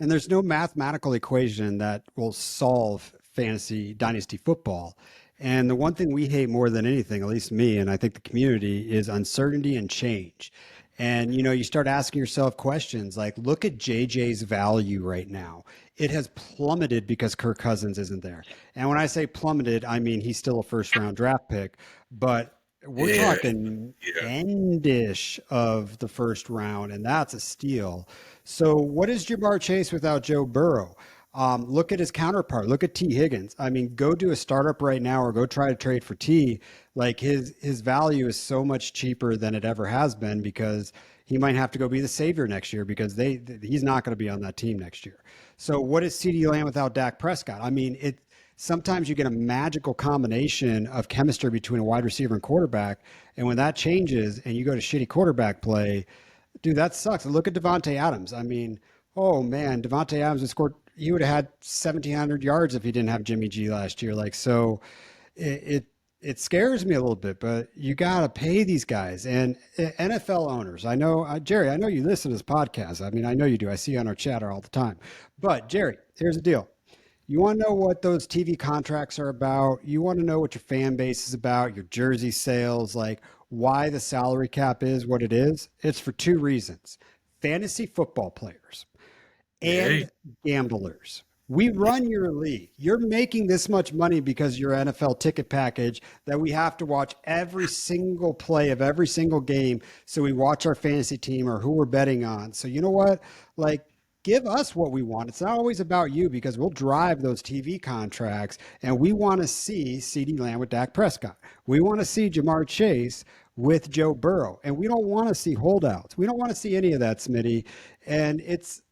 A: And there's no mathematical equation that will solve fantasy dynasty football. And the one thing we hate more than anything, at least me, and I think the community, is uncertainty and change. And you start asking yourself questions like, look at JJ's value right now. It has plummeted because Kirk Cousins isn't there. And when I say plummeted, I mean he's still a first round draft pick, but we're
B: Yeah,
A: talking
B: yeah.
A: endish of the first round, and that's a steal. So, what is Jamar Chase without Joe Burrow? Look at his counterpart. Look at T. Higgins. I mean, go do a startup right now, or go try to trade for T. Like his value is so much cheaper than it ever has been because he might have to go be the savior next year because he's not going to be on that team next year. So, what is C.D. Lamb without Dak Prescott? I mean, it. Sometimes you get a magical combination of chemistry between a wide receiver and quarterback, and when that changes and you go to shitty quarterback play, dude, that sucks. Look at Devonte Adams. I mean, oh man, Devonte Adams would scored. He would have had 1,700 yards if he didn't have Jimmy G last year. Like, so it it scares me a little bit. But you got to pay these guys and NFL owners. I know, Jerry. I know you listen to this podcast. I mean, I know you do. I see you on our chatter all the time. But Jerry, here's the deal. You want to know what those TV contracts are about? You want to know what your fan base is about, your jersey sales, like why the salary cap is what it is? It's for two reasons: fantasy football players
B: Yay.
A: and gamblers. We run your league. You're making this much money because your NFL ticket package that we have to watch every single play of every single game. So we watch our fantasy team or who we're betting on. So you know what? Like, give us what we want. It's not always about you because we'll drive those TV contracts and we want to see CeeDee Lamb with Dak Prescott. We want to see Jamar Chase with Joe Burrow. And we don't want to see holdouts. We don't want to see any of that, Smitty. And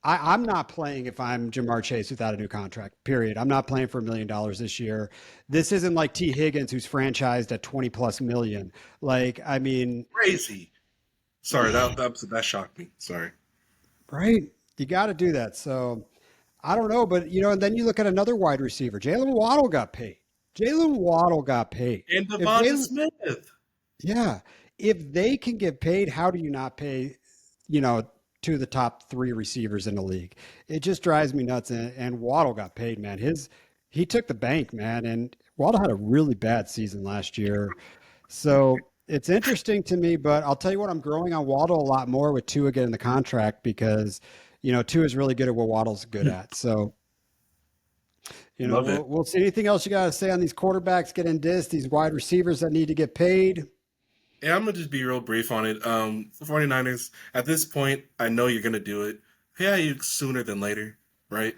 A: I'm not playing if I'm Jamar Chase without a new contract, period. I'm not playing for $1 million this year. This isn't like T. Higgins, who's franchised at 20 plus million. Like, I mean,
B: Crazy. Sorry, that shocked me. Sorry.
A: right? You got to do that. So I don't know, but and then you look at another wide receiver. Jalen Waddle got paid. Jalen Waddle got paid.
B: And
A: If
B: Devonta
A: Jalen,
B: Smith.
A: yeah, if they can get paid, how do you not pay, you know, two of the top three receivers in the league? It just drives me nuts. And Waddle got paid, man. He took the bank, man. And Waddle had a really bad season last year. So it's interesting to me, but I'll tell you what, I'm growing on Waddle a lot more with Tua getting the contract because, Tua is really good at what Waddle's good at. So,
B: Love it.
A: we'll see. Anything else you got to say on these quarterbacks getting dissed, these wide receivers that need to get paid?
B: Yeah, I'm gonna just be real brief on it. The 49ers, at this point, I know you're gonna do it. Pay you sooner than later, right?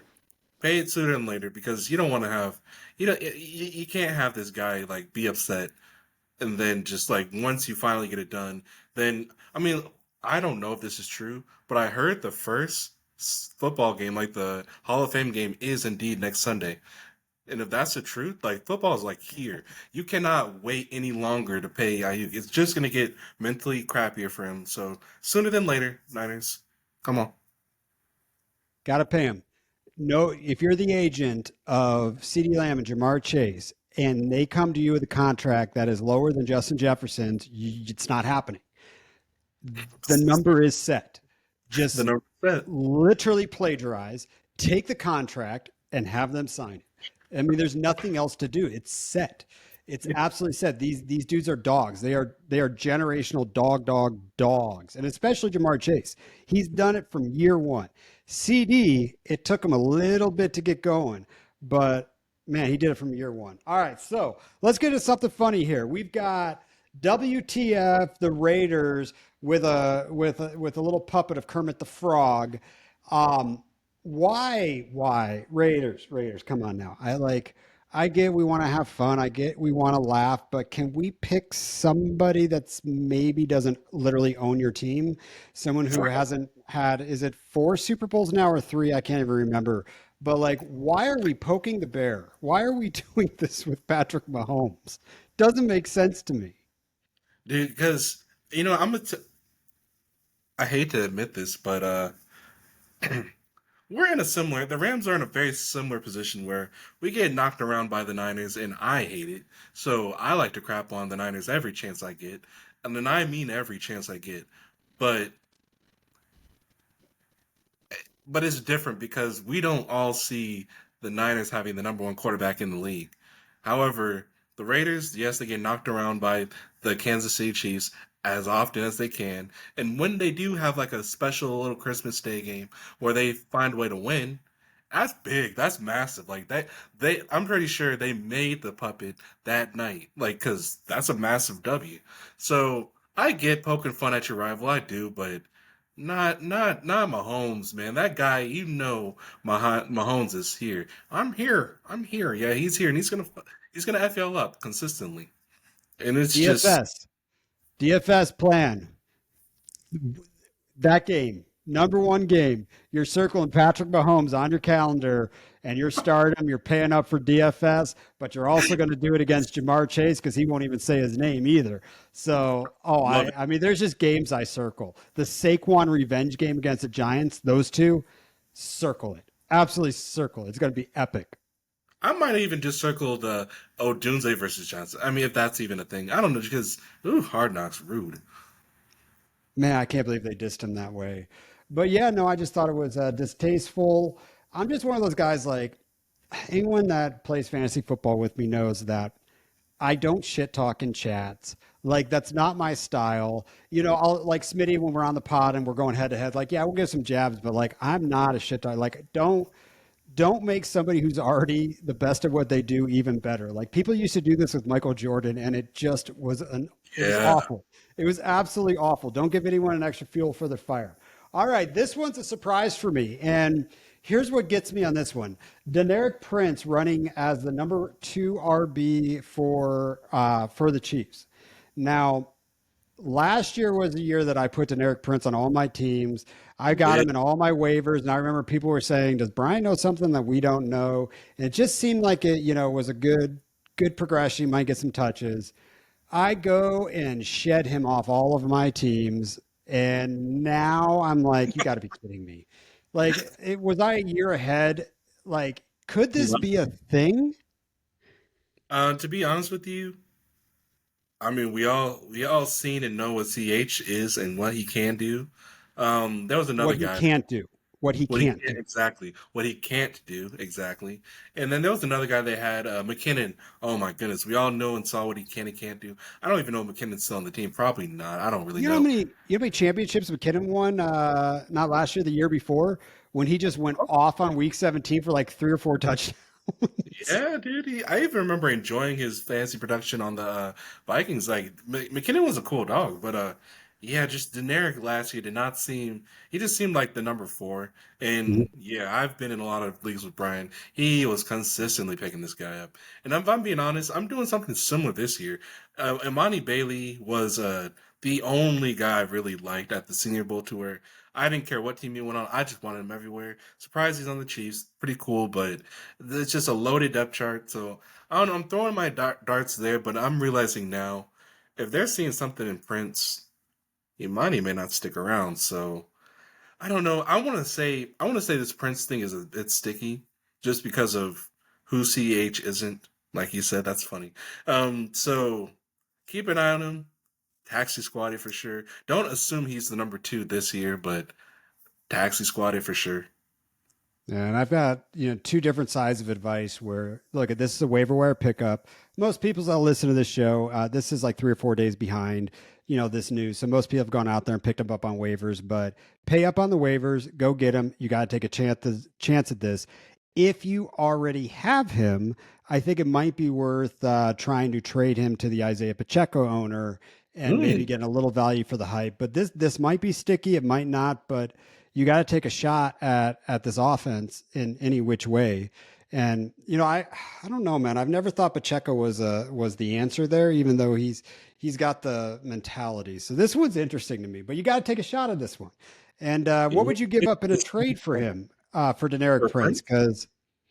B: Pay it sooner than later because you don't want to have, you can't have this guy like be upset and then just like once you finally get it done, then I mean, I don't know if this is true, but I heard the first football game, like the Hall of Fame game, is indeed next Sunday. And if that's the truth, like football is like here. You cannot wait any longer to pay Ayuk. It's just gonna get mentally crappier for him. So sooner than later, Niners, come on.
A: Got to pay him. No, if you're the agent of CeeDee Lamb and Jamar Chase, and they come to you with a contract that is lower than Justin Jefferson's, it's not happening. The number is set.
B: The
A: Just
B: number set.
A: literally plagiarize, take the contract, and have them sign it. I mean, there's nothing else to do. It's set. It's absolutely set. These dudes are dogs. They are generational dogs, and especially Jamar Chase. He's done it from year one. CD, it took him a little bit to get going, but man, he did it from year one. All right, so let's get to something funny here. We've got WTF the Raiders with a little puppet of Kermit the Frog. Why Raiders? Come on now. I get we want to have fun. I get we want to laugh, but can we pick somebody that's maybe doesn't literally own your team? Someone who hasn't had, is it 4 Super Bowls now or 3? I can't even remember. But like, why are we poking the bear? Why are we doing this with Patrick Mahomes? Doesn't make sense to me.
B: Dude, because I hate to admit this, but we're in a similar. The Rams are in a very similar position where we get knocked around by the Niners, and I hate it. So I like to crap on the Niners every chance I get, and then I mean every chance I get. But but it's different because we don't all see the Niners having the number one quarterback in the league. However, the Raiders, yes, they get knocked around by the Kansas City Chiefs as often as they can. And when they do have like a special little Christmas Day game where they find a way to win, that's big. That's massive. Like that, I'm pretty sure they made the puppet that night. Like, cause that's a massive W. So I get poking fun at your rival. I do, but not Mahomes, man. That guy, Mahomes is here. I'm here. I'm here. Yeah, he's here, and he's gonna f y'all up consistently. And it's just
A: DFS plan. That game, number one game, you're circling Patrick Mahomes on your calendar and you're starting him, you're paying up for DFS, but you're also going to do it against Jamar Chase because he won't even say his name either. So,
B: love it.
A: I mean, there's just games I circle. The Saquon revenge game against the Giants, those two, circle it. Absolutely circle it. It's going to be epic.
B: I might even just circle the Doomsday versus Johnson. I mean, if that's even a thing, I don't know because Hard Knocks rude.
A: Man, I can't believe they dissed him that way. But yeah, no, I just thought it was distasteful. I'm just one of those guys like anyone that plays fantasy football with me knows that I don't shit talk in chats. Like that's not my style. You know, I'll like Smitty when we're on the pod and we're going head to head. Like, yeah, we'll give some jabs, but like I'm not a shit talk. Like, don't make somebody who's already the best at what they do even better. Like people used to do this with Michael Jordan, and it just was it was
B: Yeah.
A: awful. It was absolutely awful. Don't give anyone an extra fuel for their fire. All right, this one's a surprise for me, and here's what gets me on this one: Deneric Prince running as the number 2 RB for the Chiefs. Now, last year was the year that I put Deneric Prince on all my teams. I got
B: Yeah.
A: him in all my waivers, and I remember people were saying, "Does Brian know something that we don't know?" And it just seemed like it, was a good progression. He might get some touches. I go and shed him off all of my teams, and now I'm like, you got to be kidding me! Like, was I a year ahead? Like, could this be a thing?
B: To be honest with you, I mean, we all seen and know what CH is and what he can do. There was another
A: What he
B: guy.
A: can't do, what he
B: What he
A: can't
B: can't
A: do.
B: exactly, what he can't do exactly, and then there was another guy they had, McKinnon. Oh my goodness, we all know and saw what he can and can't do. I don't even know if McKinnon's still on the team. Probably not. I don't really
A: You know how
B: know.
A: many championships McKinnon won? Not last year, the year before, when he just went off on week 17 for like 3 or 4 touchdowns.
B: Yeah, dude. I even remember enjoying his fancy production on the Vikings. Like McKinnon was a cool dog, but yeah, just generic last year did not seem. He just seemed like the number four. And yeah, I've been in a lot of leagues with Brian. He was consistently picking this guy up. And if I'm being honest, I'm doing something similar this year. Imani Bailey was the only guy I really liked at the Senior Bowl to where I didn't care what team he went on. I just wanted him everywhere. Surprised he's on the Chiefs. Pretty cool, but it's just a loaded depth chart. So I don't know. I'm throwing my darts there, but I'm realizing now if they're seeing something in Prince, Imani may not stick around. So I don't know. I want to say this Prince thing is a bit sticky just because of who CH isn't. Like you said, that's funny. So keep an eye on him. Taxi Squatty for sure. Don't assume he's the number two this year, but Taxi Squatty for sure.
A: Yeah, and I've got, two different sides of advice where, look, this is a waiver wire pickup. Most people that listen to this show, this is like 3 or 4 days behind, this news. So most people have gone out there and picked them up on waivers, but pay up on the waivers, go get them. You got to take a chance at this. If you already have him, I think it might be worth trying to trade him to the Isaiah Pacheco owner and maybe
B: Mm.
A: getting a little value for the hype. But this might be sticky. It might not, but you got to take a shot at this offense in any which way. And I don't know, man. I've never thought Pacheco was the answer there, even though he's got the mentality. So this one's interesting to me. But you got to take a shot at this one. And what would you give up in a trade for him for Deneric
B: For
A: Prince?
B: Prince?
A: Because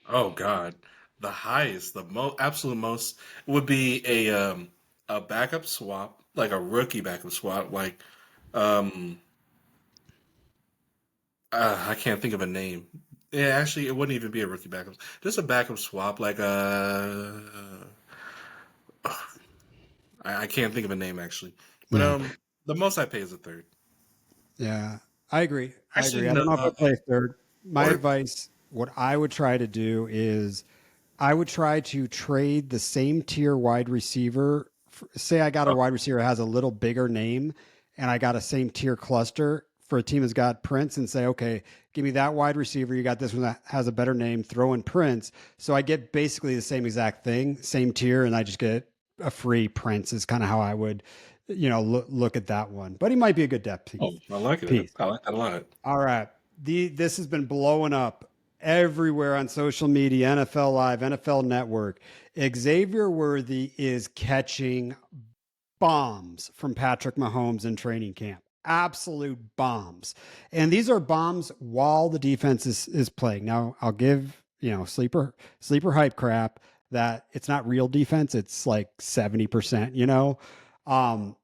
B: Oh God, the highest, the absolute most would be a backup swap, like a rookie backup swap, like um I can't think of a name. Yeah, actually, it wouldn't even be a rookie backup. Just a backup swap, like I can't think of a name actually. But
A: yeah,
B: the most I pay is a third.
A: yeah, I agree. I
B: Actually,
A: agree. I
B: no,
A: don't know if I play third. My
B: or
A: advice, what I would try to do is I would try to trade the same tier wide receiver. Say I got a
B: oh,
A: wide receiver that has a little bigger name, and I got a same tier cluster for a team that's got Prince, and say, okay, give me that wide receiver. You got this one that has a better name. Throw in Prince, so I get basically the same exact thing, same tier, and I just get a free Prince. Is kind of how I would, look at that one. But he might be a good depth
B: oh,
A: piece.
B: I like it.
A: Piece.
B: I like that a lot.
A: All right. This has been blowing up everywhere on social media, NFL Live, NFL Network. Xavier Worthy is catching bombs from Patrick Mahomes in training camp. Absolute bombs. And these are bombs while the defense is playing. Now, I'll give, sleeper hype crap that it's not real defense. It's like 70%, Um,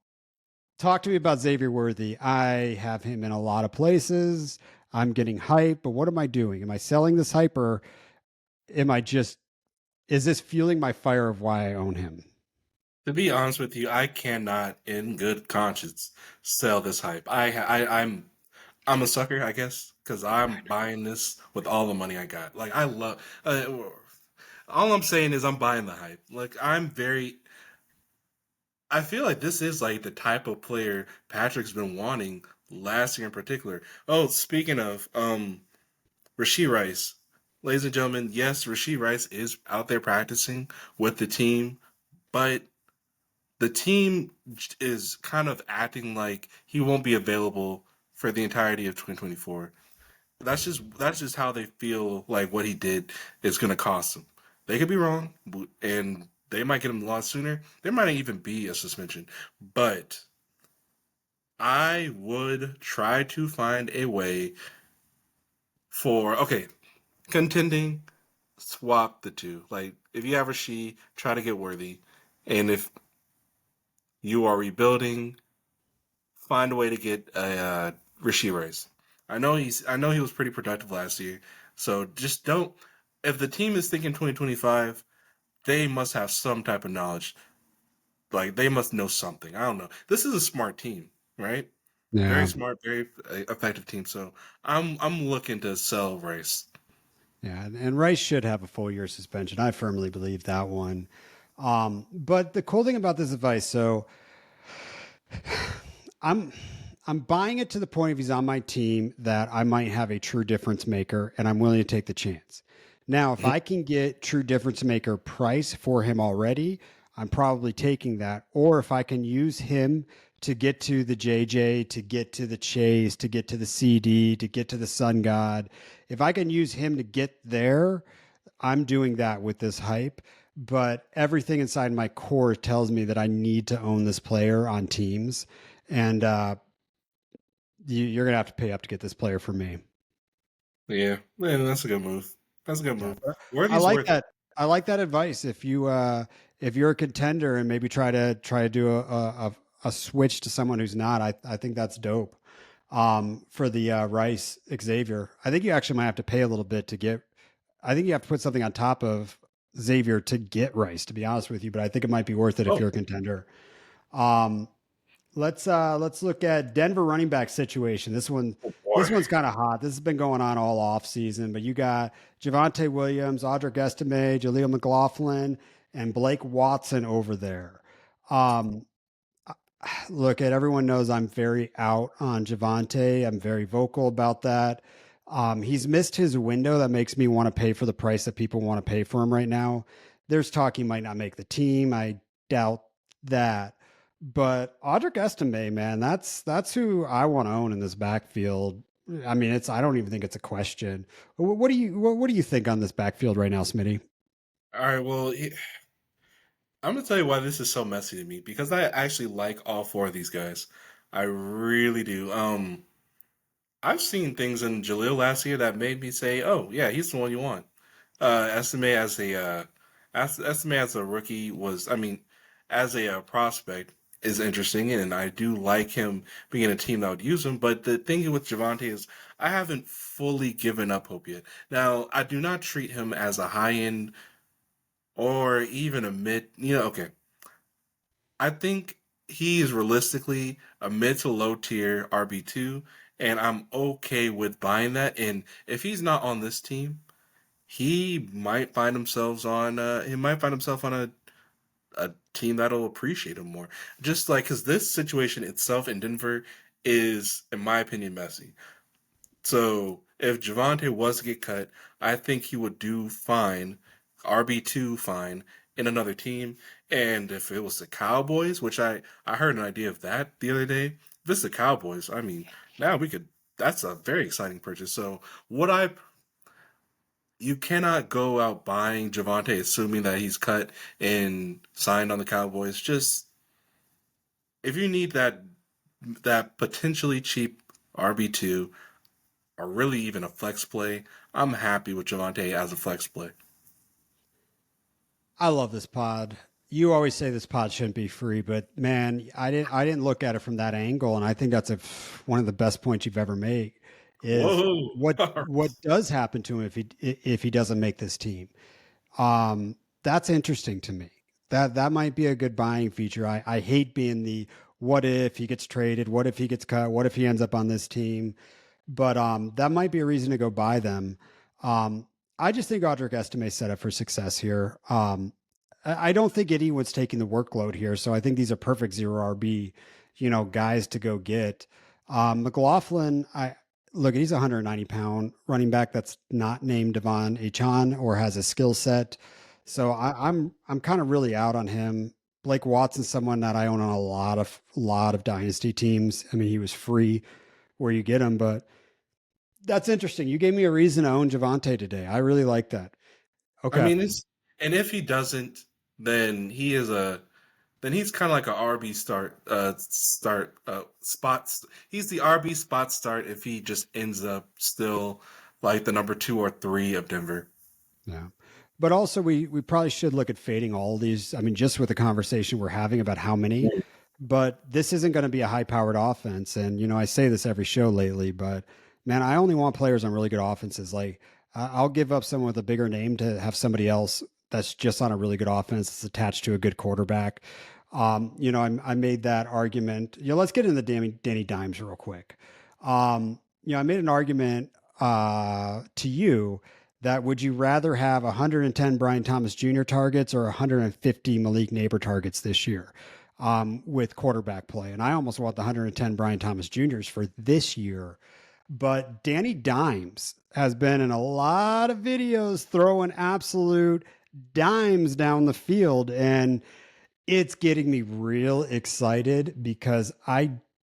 A: Talk to me about Xavier Worthy. I have him in a lot of places. I'm getting hype, but what am I doing? Am I selling this hype or am I just, is this fueling my fire of why I own him?
B: To be honest with you, I cannot, in good conscience, sell this hype. I'm a sucker, I guess, because I'm buying this with all the money I got. Like I love. All I'm saying is I'm buying the hype. Like I'm very. I feel like this is like the type of player Patrick's been wanting last year in particular. Oh, speaking of, Rasheed Rice, ladies and gentlemen, yes, Rasheed Rice is out there practicing with the team, but the team is kind of acting like he won't be available for the entirety of 2024. That's just how they feel like what he did is going to cost them. They could be wrong, and they might get him a lot sooner. There might not even be a suspension, but I would try to find a way for okay contending. Swap the two. Like if you have Rasheed, try to get Worthy, and if you are rebuilding, find a way to get a Rasheed Rice. I know he was pretty productive last year. So just don't. If the team is thinking 2025, they must have some type of knowledge. Like they must know something. I don't know. This is a smart team, right? Very
A: Yeah.
B: smart, very effective team. So I'm looking to sell Rice.
A: Yeah. And Rice should have a full year suspension. I firmly believe that one. But the cool thing about this advice, so I'm I'm buying it to the point if he's on my team that I might have a true difference maker and I'm willing to take the chance. Now, if
B: Mhm.
A: I can get true difference maker price for him already, I'm probably taking that. Or if I can use him to get to the JJ, to get to the Chase, to get to the CD, to get to the Sun God, if I can use him to get there, I'm doing that with this hype. But everything inside my core tells me that I need to own this player on teams. and you're gonna have to pay up to get this player for me.
B: Yeah, man, that's a good move. That's a good
A: Yeah,
B: move.
A: but I
B: Worthy's
A: like
B: worth it.
A: that. I like that advice. If you're a contender and maybe try to do a switch to someone who's not, I think that's dope. For the Rice Xavier, I think you actually might have to pay a little bit to get. I think you have to put something on top of Xavier to get Rice. To be honest with you, but I think it might be worth it if
B: Oh,
A: you're a contender. Um, let's look at Denver running back situation.
B: oh
A: This
B: boy.
A: one's kind of hot. This has been going on all off season, but you got Javonte Williams, Audric Estime, Jaleel McLaughlin, and Blake Watson over there. Um, Look, at everyone knows I'm very out on Javonte. I'm very vocal about that. He's missed his window that makes me want to pay for the price that people want to pay for him right now. There's talk he might not make the team. I doubt that. But Audric Estime, man, that's who I want to own in this backfield. I mean, I don't even think it's a question. What do you think on this backfield right now, Smitty?
B: All right, well, I'm gonna tell you why this is so messy to me because I actually like all four of these guys. I really do. I've seen things in Jaleel last year that made me say, "Oh, yeah, he's the one you want." Estimate Estimate as a rookie was, I mean, as a prospect is interesting, and I do like him being in a team that would use him. But the thing with Javante is, I haven't fully given up hope yet. Now, I do not treat him as a high end or even a mid. Okay, I think he is realistically a mid to low tier RB2, and I'm okay with buying that. And if he's not on this team, he might find himself on a team that'll appreciate him more. Just like because this situation itself in Denver is, in my opinion, messy. So if Javante was to get cut, I think he would do fine, RB2 fine in another team. And if it was the Cowboys, which I heard an idea of that the other day, if it's the Cowboys, I mean, now we could. That's a very exciting purchase. So what I you cannot go out buying Javante assuming that he's cut and signed on the Cowboys. Just if you need that potentially cheap RB2 or really even a flex play, I'm happy with Javante as a flex play.
A: I love this pod. You always say this pod shouldn't be free, but man, I didn't look at it from that angle, and I think that's one of the best points you've ever made. Is
B: Whoa.
A: what does happen to him if he doesn't make this team? That's interesting to me. That might be a good buying feature. I hate being the what if he gets traded, what if he gets cut, what if he ends up on this team, but that might be a reason to go buy them. Um, I just think Audric Estime set up for success here. I don't think anyone's taking the workload here, so I think these are perfect zero RB, guys to go get. McLaughlin, I look, he's a 190-pound running back that's not named Devon Achan or has a skill set. So I'm kind of really out on him. Blake Watson's someone that I own on a lot of dynasty teams. I mean, he was free where you get him, but that's interesting. You gave me a reason to own Javante today. I really like that.
B: I
A: Okay.
B: mean, and if he doesn't, then he's kind of like a RB spots. He's the RB spot start if he just ends up still like the number 2 or 3 of Denver.
A: Yeah. But also we probably should look at fading all these. I mean, just with the conversation we're having about how many, but this isn't going to be a high powered offense. And, I say this every show lately, but man, I only want players on really good offenses. Like I'll give up someone with a bigger name to have somebody else that's just on a really good offense that's attached to a good quarterback. I made that argument. Let's get into Danny Dimes real quick. I made an argument to you that would you rather have 110 Brian Thomas Jr. targets or 150 Malik Neighbor targets this year with quarterback play? And I almost want the 110 Brian Thomas Jr.'s for this year. But Danny Dimes has been in a lot of videos throwing absolute dimes down the field. And it's getting me real excited because I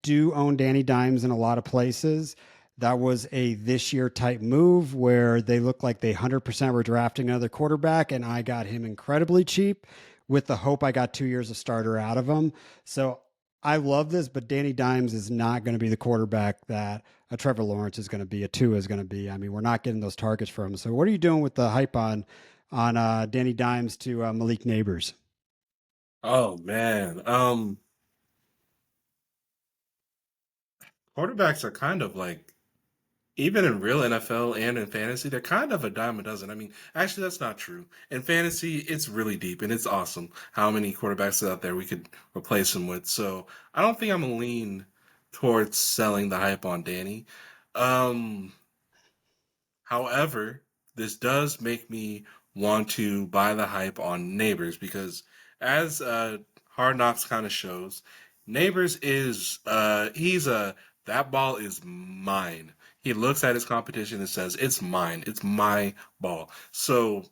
A: do own Danny Dimes in a lot of places. That was a this year type move where they looked like they 100% were drafting another quarterback, and I got him incredibly cheap with the hope I got 2 years of starter out of him. So I love this, but Danny Dimes is not going to be the quarterback that a Trevor Lawrence is going to be, a Tua is going to be. I mean, we're not getting those targets from him. So, what are you doing with the hype on Danny Dimes to Malik Neighbors?
B: Oh man. Quarterbacks are kind of like, even in real NFL and in fantasy, they're kind of a dime a dozen. I mean, actually, that's not true. In fantasy, it's really deep and it's awesome how many quarterbacks out there we could replace him with. So I don't think I'm gonna lean towards selling the hype on Danny. Um, However, this does make me want to buy the hype on Neighbors because, as Hard Knocks kind of shows, Neighbors is he's a that ball is mine. He looks at his competition and says, "It's mine. It's my ball." So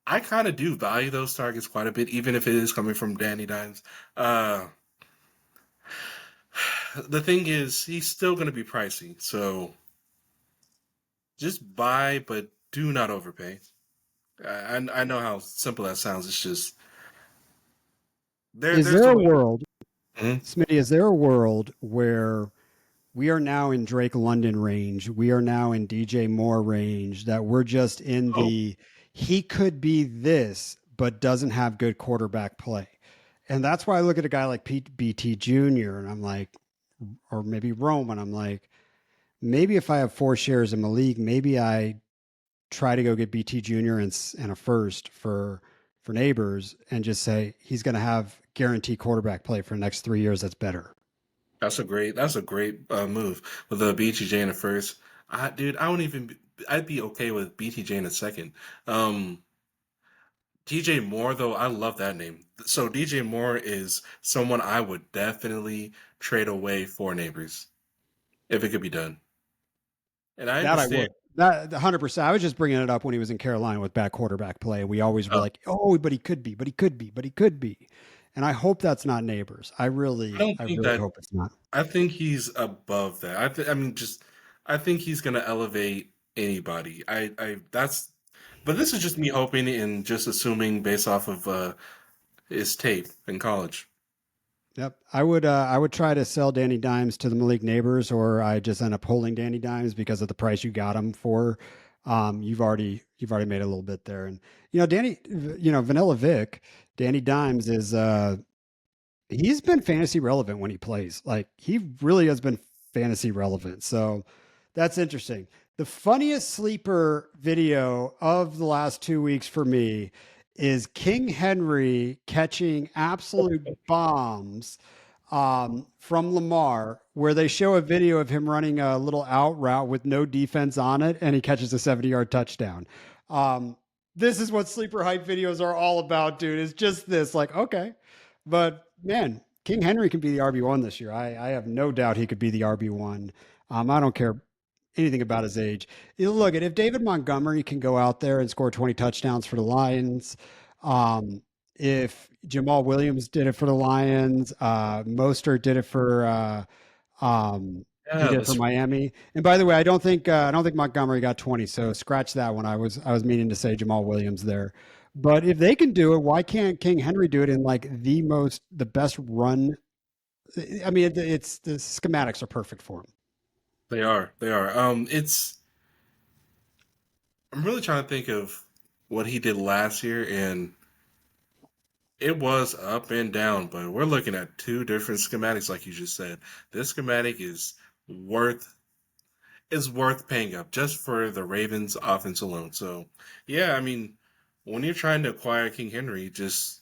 B: I kind of do value those targets quite a bit, even if it is coming from Danny Dimes. Uh, the thing is, he's still going to be pricey, so just buy, but do not overpay. I know how simple that sounds. It's just
A: Is
B: there's
A: there
B: a
A: a
B: way.
A: world,
B: Mhm.
A: Smitty, is there a world where we are now in Drake London range? We are now in DJ Moore range, that we're just in
B: Oh,
A: the he could be this, but doesn't have good quarterback play. And that's why I look at a guy like Pete BT Jr. and I'm like, or maybe Rome, and I'm like, maybe if I have 4 shares in my league, maybe I try to go get BT Jr. and a first for Neighbors and just say he's going to have guaranteed quarterback play for the next 3 years. That's better.
B: that's a great move with the BTJ in the first. Dude, I wouldn't even. I'd be okay with BTJ in a second. Um, DJ Moore, though, I love that name. So DJ Moore is someone I would definitely trade away for Neighbors if it could be done. And I
A: That I
B: understand.
A: would. That 100%. I was just bringing it up when he was in Carolina with bad quarterback play. We always were
B: Uh,
A: like, "Oh, but he could be, but he could be, but he could be." And I hope that's not Neighbors.
B: I don't
A: I
B: think
A: really
B: that.
A: hope it's not.
B: I think he's above that. I mean, just I think he's gonna elevate anybody. That's, but this is just me hoping and just assuming based off of his tape in college.
A: Yep. I would try to sell Danny Dimes to the Malik Neighbors, or I just end up holding Danny Dimes because of the price you got him for. You've already made a little bit there. And Vanilla Vic, Danny Dimes is he's been fantasy relevant when he plays. Like he really has been fantasy relevant. So that's interesting. The funniest sleeper video of the last 2 weeks for me is King Henry catching absolute bombs from Lamar, where they show a video of him running a little out route with no defense on it, and he catches a 70-yard touchdown. Um, this is what sleeper hype videos are all about, dude. It's just this, like, okay, but man, King Henry can be the RB1 this year. I have no doubt he could be the RB1. I don't care anything about his age. Look at if David Montgomery can go out there and score 20 touchdowns for the Lions, um, if Jamal Williams did it for the Lions, Mostert did it for he
B: Yeah,
A: did it for
B: that's
A: Miami. And by the way, I don't think Montgomery got 20, so scratch that one. I was meaning to say Jamal Williams there. But if they can do it, why can't King Henry do it in like the best run? I mean, it's the schematics are perfect for him.
B: they are. They are. It's I'm really trying to think of what he did last year, and it was up and down. But we're looking at two different schematics, like you just said. This schematic worth is worth paying up just for the Ravens offense alone. So, yeah, I mean, when you're trying to acquire King Henry, just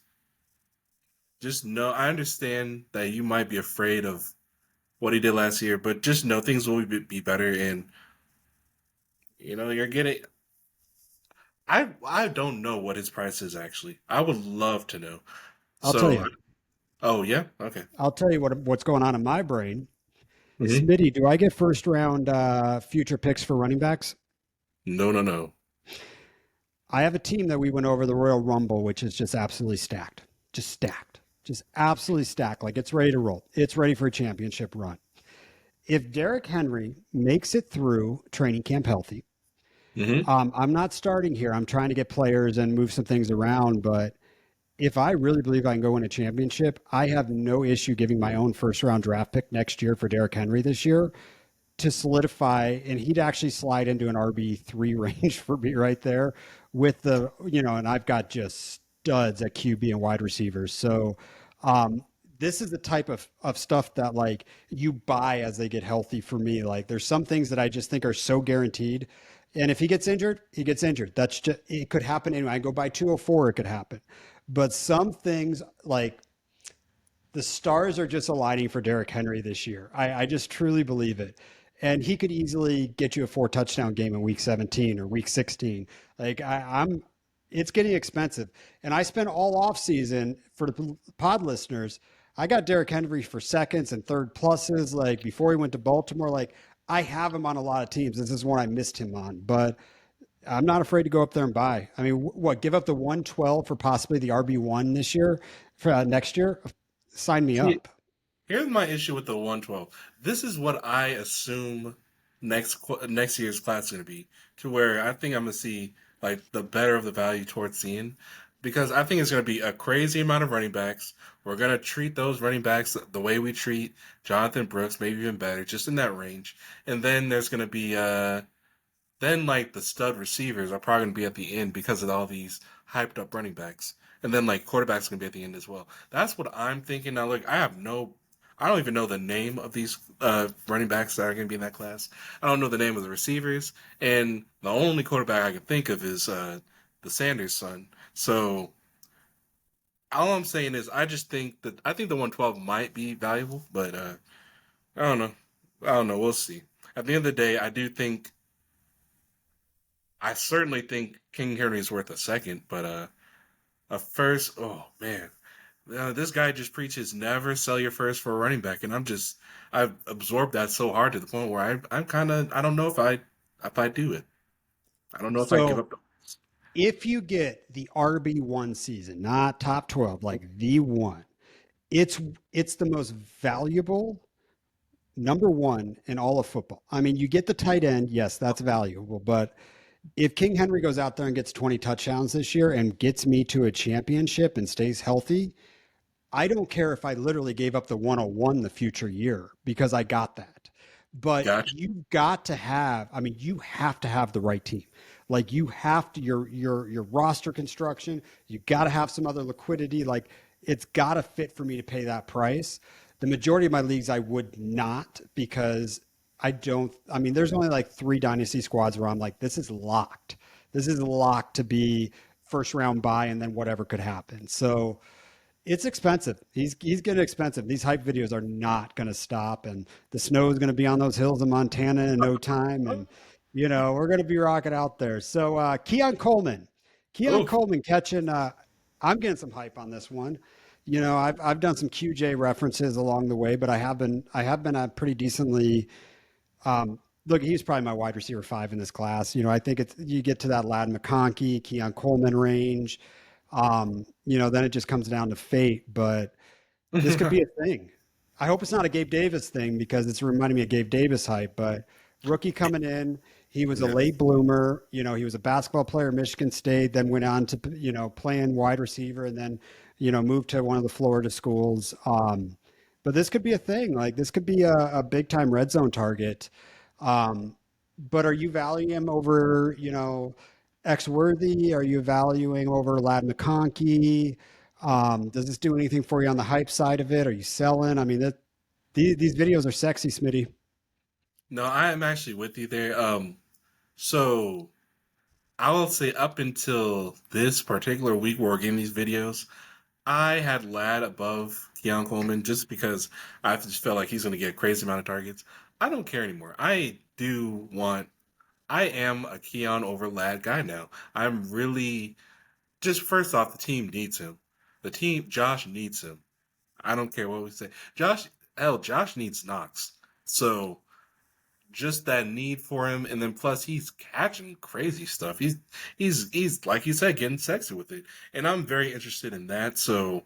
B: know I understand that you might be afraid of what he did last year, but just know things will be better, and you're getting. I don't know what his price is actually. I would love to know.
A: I'll tell
B: So,
A: you.
B: oh yeah, okay.
A: I'll tell you what's going on in my brain.
B: Hmm.
A: Smitty, do I get first round future picks for running backs?
B: No, no, no.
A: I have a team that we went over the Royal Rumble, which is just absolutely stacked, just absolutely stacked. Like it's ready to roll. It's ready for a championship run. If Derrick Henry makes it through training camp healthy,
B: Hmm.
A: I'm not starting here. I'm trying to get players and move some things around, but if I really believe I can go win a championship, I have no issue giving my own first round draft pick next year for Derrick Henry this year to solidify, and he'd actually slide into an RB3 range for me right there with and I've got just studs at QB and wide receivers. So, this is the type of stuff that like you buy as they get healthy for me. Like there's some things that I just think are so guaranteed. And if he gets injured, he gets injured. That's just, it could happen anyway. I go by 204, it could happen. But some things like the stars are just aligning for Derrick Henry this year. I just truly believe it. And he could easily get you a 4 touchdown game in week 17 or week 16. Like it's getting expensive. And I spent all off season for the pod listeners. I got Derrick Henry for seconds and third pluses. Like before he went to Baltimore, like I have him on a lot of teams. This is one I missed him on, but I'm not afraid to go up there and buy. I mean, what, give up the 112 for possibly the RB1 this year for next year? Sign me
B: See,
A: up.
B: here's my issue with the 112. This is what I assume next year's class is going to be, to where I think I'm going to see like the better of the value towards seeing, because I think it's going to be a crazy amount of running backs. We're going to treat those running backs the way we treat Jonathan Brooks, maybe even better, just in that range. And then there's going to be then like the stud receivers are probably going to be at the end because of all these hyped up running backs. And then like quarterbacks going to be at the end as well. That's what I'm thinking now. Look, I don't even know the name of these running backs that are going to be in that class. I don't know the name of the receivers, and the only quarterback I can think of is the Sanders son. So all I'm saying is, I think the 112 might be valuable, but I don't know. I don't know. We'll see. At the end of the day, I certainly think King Henry is worth a second, but a first, oh man, this guy just preaches never sell your first for a running back, and I've absorbed that so hard to the point where I'm kind of I don't know if I do it. I don't know if I give
A: So
B: up the.
A: if you get the RB1 season, not top 12, like the one, it's it's the most valuable number one in all of football. I mean, you get the tight end, yes, that's valuable, but if King Henry goes out there and gets 20 touchdowns this year and gets me to a championship and stays healthy, I don't care if I literally gave up the 101 the future year because I got that. But
B: Gotcha.
A: you got to have, I mean, you have to have the right team. Like you have to your roster construction, you got to have some other liquidity. Like it's got to fit for me to pay that price. The majority of my leagues I would not because I don't I mean there's only like 3 dynasty squads where I'm like this is locked. This is locked to be first round buy and then whatever could happen. So it's expensive. He's getting expensive. These hype videos are not going to stop, and the snow is going to be on those hills in Montana in no time, and we're going to be rocking out there. So Keon
B: Oof.
A: Coleman catching. I'm getting some hype on this one. I've done some QJ references along the way, but I have been a pretty decently look, he's probably my wide receiver 5 in this class. I think it's you get to that Ladd McConkey, Keon Coleman range. Then it just comes down to fate. But this could be a thing. I hope it's not a Gabe Davis thing because it's reminding me of Gabe Davis hype. But rookie coming in, he was a
B: Yeah.
A: late bloomer. He was a basketball player at Michigan State, then went on to playing wide receiver, and then moved to one of the Florida schools. But this could be a thing. Like this could be a big time red zone target. Um, but are you valuing him over X Worthy? Are you valuing over Ladd McConkey? Does this do anything for you on the hype side of it? Are you selling? I mean, these videos are sexy, Smitty.
B: No, I am actually with you there. So I will say up until this particular week where we're getting these videos, I had Ladd above Keon Coleman just because I just felt like he's going to get a crazy amount of targets. I don't care anymore. I am a Keon over Ladd guy now. I'm really, just first off, the team needs him. Josh needs him. I don't care what we say. Josh needs Knox. So just that need for him, and then plus he's catching crazy stuff. He's like you said, getting sexy with it, and I'm very interested in that. So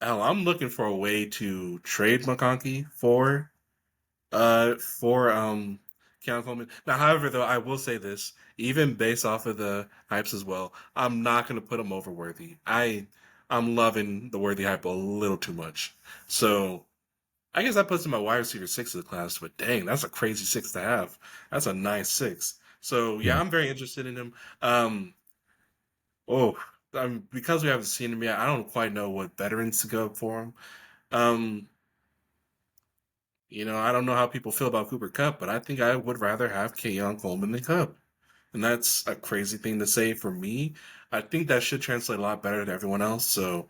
B: hell, I'm looking for a way to trade McConkey for Keon Coleman. Now, however, though, I will say this, even based off of the hypes as well, I'm not going to put him over Worthy. I'm loving the Worthy hype a little too much. So I guess that puts him at wide receiver six of the class, but dang, that's a crazy six to have. That's a nice six. So
A: Yeah.
B: yeah, I'm very interested in him. Oh, because we haven't seen him yet, I don't quite know what veterans to go for him. Um, I don't know how people feel about Cooper Cup, but I think I would rather have Keon Coleman than Cup. And that's a crazy thing to say for me. I think that should translate a lot better to everyone else. So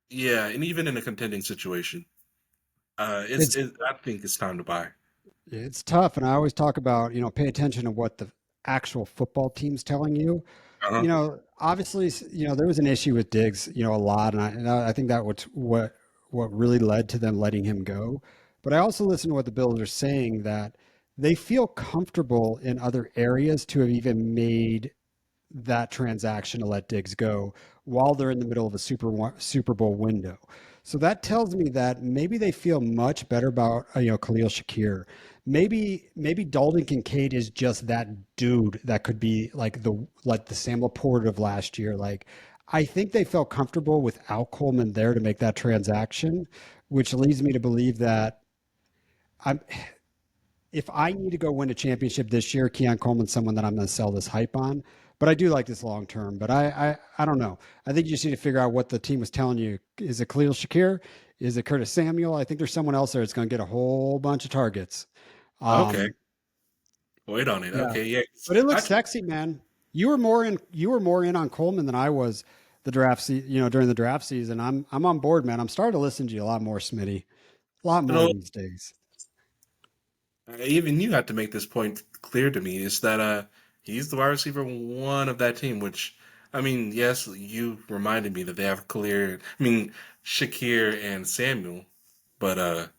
B: yeah, and even in a contending situation,
A: It's
B: I think it's time to buy.
A: it's tough, and I always talk about pay attention to what the actual football team's telling you.
B: Uh-huh.
A: Obviously, there was an issue with Diggs, a lot, and I think that was what really led to them letting him go. But I also listen to what the Bills are saying that they feel comfortable in other areas to have even made that transaction to let Diggs go while they're in the middle of a Super Bowl window. So that tells me that maybe they feel much better about Khalil Shakir. Maybe Dalton Kincaid is just that dude that could be like the Sam Laporte of last year. Like I think they felt comfortable without Coleman there to make that transaction, which leads me to believe that I'm if I need to go win a championship this year, Keon Coleman's someone that I'm going to sell this hype on. But I do like this long term. But I don't know. I think you just need to figure out what the team was telling you. Is it Khalil Shakir? Is it Curtis Samuel? I think there's someone else there that's going to get a whole bunch of targets.
B: Okay,
A: Um,
B: wait on it.
A: yeah,
B: Okay, yeah.
A: but it looks
B: I
A: sexy, man. You were more in on Coleman than I was during the draft season. I'm on board, man. I'm starting to listen to you a lot more, Smitty. A lot
B: you
A: more
B: know,
A: these days.
B: even you have to make this point clear to me is that he's the wide receiver one of that team. Which I mean, yes, you reminded me that they have clear. I mean, Shakir and Samuel, but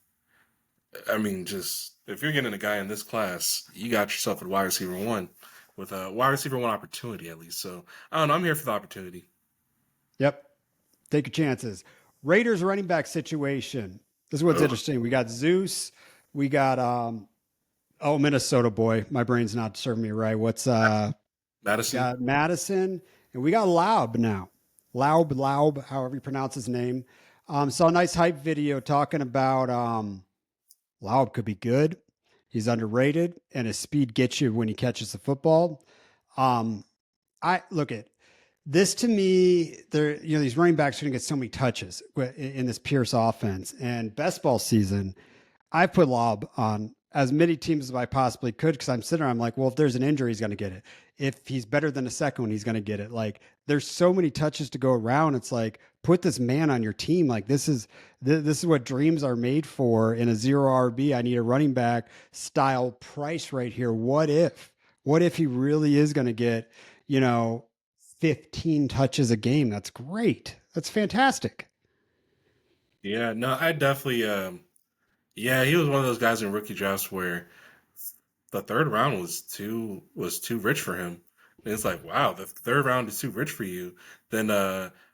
B: I mean, just if you're getting a guy in this class, you got yourself a wide receiver one with a wide receiver one opportunity at least. So I don't know. I'm here for the opportunity.
A: Yep. Take your chances. Raiders running back situation. This is what's
B: Ugh.
A: interesting. We got Zeus. We got Minnesota boy. My brain's not serving me right. What's
B: Madison.
A: got Madison and we got Laub now. Laub, however you pronounce his name. Saw a nice hype video talking about Laub could be good. He's underrated and his speed gets you when he catches the football. Um, I look at this to me, these running backs are going to get so many touches in this Pierce offense. And best ball season, I put Lob on as many teams as I possibly could because I'm sitting there, I'm like, well, if there's an injury, he's going to get it. If he's better than the second one, he's going to get it. Like, there's so many touches to go around. It's like, put this man on your team. Like, this is what dreams are made for in a zero RB. I need a running back style price right here. What if? What if he really is going to get, you know, 15 touches a game? That's great. That's fantastic.
B: Yeah, no, I definitely. Yeah, he was one of those guys in rookie drafts where the third round was too rich for him. And it's like, wow, the third round is too rich for you. Then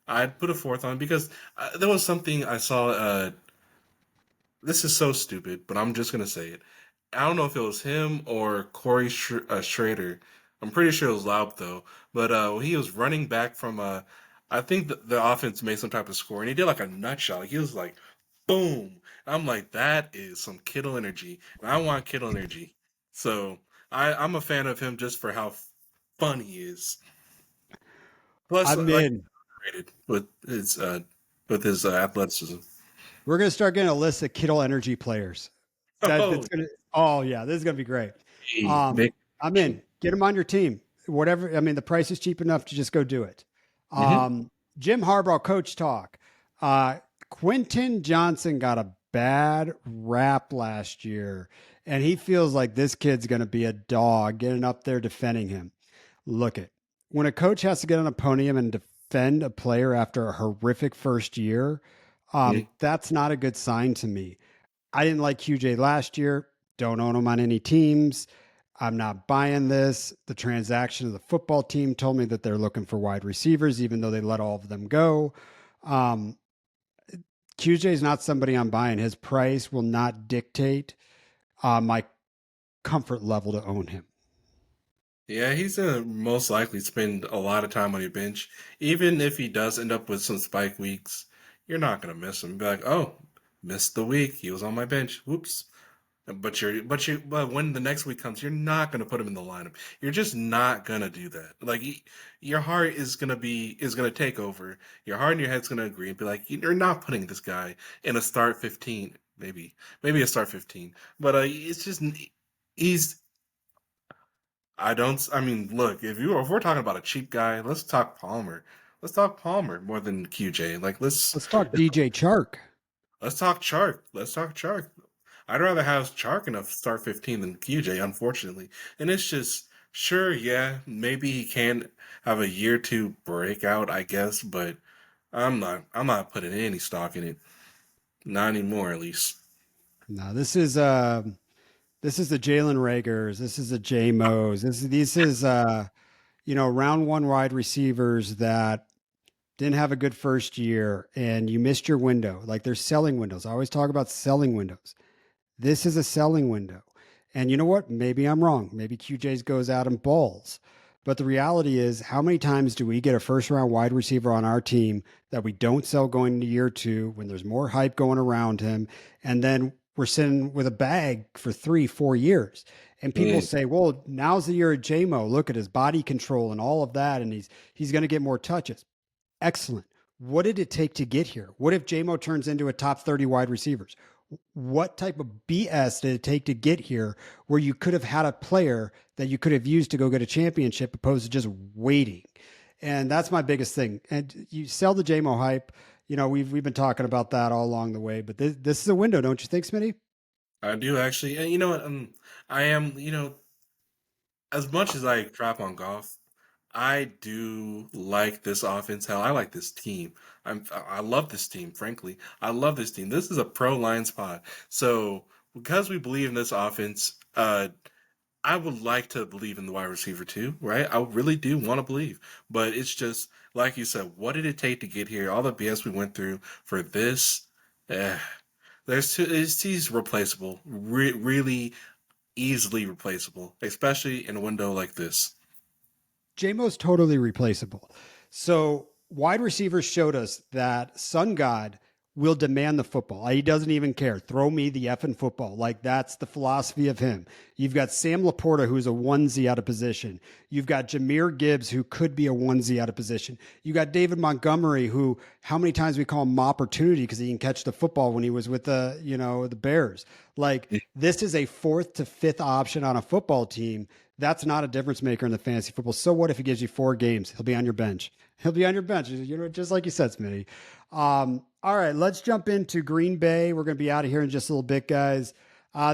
B: I'd put a fourth on because there was something I saw. This is so stupid, but I'm just gonna say it. I don't know if it was him or Corey Schrader. I'm pretty sure it was Laub though. But he was running back from I think the offense made some type of score, and he did like a nut shot. Like, he was like, boom. I'm like, that is some Kittle energy, and I want Kittle energy. So I'm a fan of him just for how fun he is. Plus,
A: I'm
B: like,
A: in.
B: rated with his athleticism.
A: We're gonna start getting a list of Kittle Energy players.
B: Oh,
A: That's gonna. Oh yeah, this is gonna be great.
B: hey, Vic.
A: I'm in. Get him on your team. Whatever. I mean, the price is cheap enough to just go do it.
B: Hmm.
A: Jim Harbaugh, coach talk. Uh, Quentin Johnson got a bad rap last year, and he feels like this kid's gonna be a dog getting up there defending him. Look it. When a coach has to get on a podium and defend a player after a horrific first year, that's not a good sign to me. I didn't like QJ last year. Don't own him on any teams. I'm not buying this. The transaction of the football team told me that they're looking for wide receivers, even though they let all of them go. Um, QJ is not somebody I'm buying. His price will not dictate my comfort level to own him.
B: Yeah, he's gonna most likely spend a lot of time on your bench. Even if he does end up with some spike weeks, you're not gonna miss him. Be like, oh, missed the week. He was on my bench. Whoops. But when the next week comes, you're not gonna put him in the lineup. You're just not gonna do that. Like your heart is gonna take over. Your heart and your head's gonna agree and be like, you're not putting this guy in a start 15, maybe a start 15. But it's just he's I don't. I mean, look, if we're talking about a cheap guy, let's talk Palmer. Let's talk Palmer more than QJ. Like
A: Let's talk DJ Chark.
B: let's talk Chark. Let's talk Chark. I'd rather have Chark in a start 15 than QJ, unfortunately. And it's just sure, yeah, maybe he can have a year to break out, I guess, but I'm not putting any stock in it. Not anymore, at least.
A: No, this is the Jalen Ragers. This is the J Mo's. This is round one wide receivers that didn't have a good first year and you missed your window. Like there's selling windows. I always talk about selling windows. This is a selling window. And you know what? Maybe I'm wrong. Maybe QJ's goes out and balls. But the reality is, how many times do we get a first round wide receiver on our team that we don't sell going into year two when there's more hype going around him? And then we're sitting with a bag for 3, 4 years. And people
B: Mm.
A: say, well, now's the year of JMO. Look at his body control and all of that. And he's going to get more touches. Excellent. What did it take to get here? What if JMO turns into a top 30 wide receivers? What type of BS did it take to get here where you could have had a player that you could have used to go get a championship opposed to just waiting? And that's my biggest thing. And you sell the JMO hype. We've been talking about that all along the way, but this is a window, don't you think, Smitty?
B: I do actually. And you know what? I am, as much as I crap on golf, I do like this offense. Hell, I like this team. I love this team. Frankly, I love this team. This is a pro Lions pod. So because we believe in this offense, I would like to believe in the wide receiver too, right? I really do want to believe, but it's just like you said. What did it take to get here? All the BS we went through for this. Eh, he's replaceable. Really easily replaceable, especially in a window like this.
A: JMO's totally replaceable. So wide receivers showed us that Sun God will demand the football. He doesn't even care. Throw me the effing football. Like that's the philosophy of him. You've got Sam Laporta, who's a onesie out of position. You've got Jameer Gibbs, who could be a onesie out of position. You got David Montgomery, who how many times we call him opportunity because he can catch the football when he was with the Bears. Like this is a fourth to fifth option on a football team. That's not a difference maker in the fantasy football. So what if he gives you 4 games? He'll be on your bench. He'll be on your bench. Just like you said, Smitty. All right, let's jump into Green Bay. We're going to be out of here in just a little bit, guys.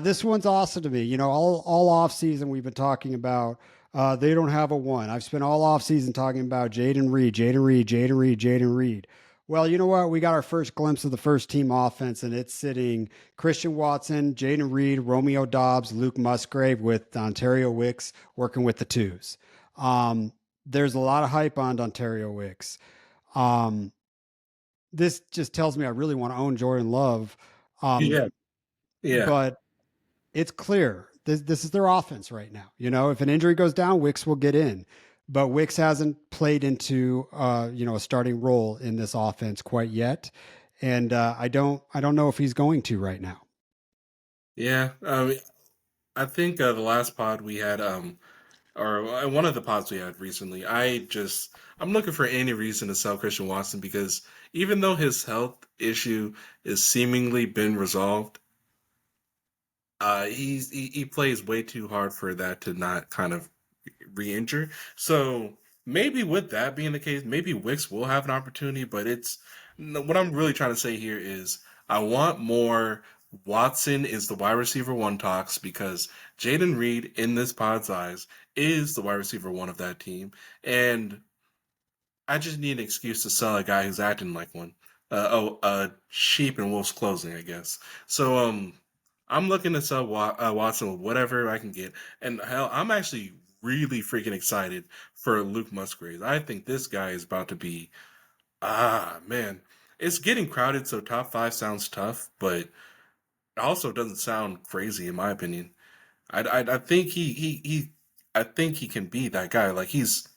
A: This one's awesome to me. All off season we've been talking about. They don't have a one. I've spent all off season talking about Jaden Reed, Jaden Reed, Jaden Reed, Jaden Reed. Well, you know what? We got our first glimpse of the first team offense, and it's sitting Christian Watson, Jaden Reed, Romeo Dobbs, Luke Musgrave with Ontario Wicks working with the twos. There's a lot of hype on Ontario Wicks. This just tells me I really want to own Jordan Love.
B: Yeah, yeah.
A: But it's clear this is their offense right now. If an injury goes down, Wicks will get in, but Wicks hasn't played into a starting role in this offense quite yet, and I don't know if he's going to right now.
B: Yeah, I think the last pod we had, or one of the pods we had recently, I'm looking for any reason to sell Christian Watson because even though his health issue is seemingly been resolved, he plays way too hard for that to not kind of re-injure. So maybe with that being the case, maybe Wicks will have an opportunity. But what I'm really trying to say here is I want more. Watson is the wide receiver one talks because Jaden Reed in this pod's eyes is the wide receiver one of that team, and I just need an excuse to sell a guy who's acting like one. Sheep in wolf's clothing, I guess. So I'm looking to sell Watson with whatever I can get, and hell, I'm actually really freaking excited for Luke Musgrave. I think this guy is about to be man. It's getting crowded, so top 5 sounds tough, but it also doesn't sound crazy in my opinion. I think I think he can be that guy. Like he's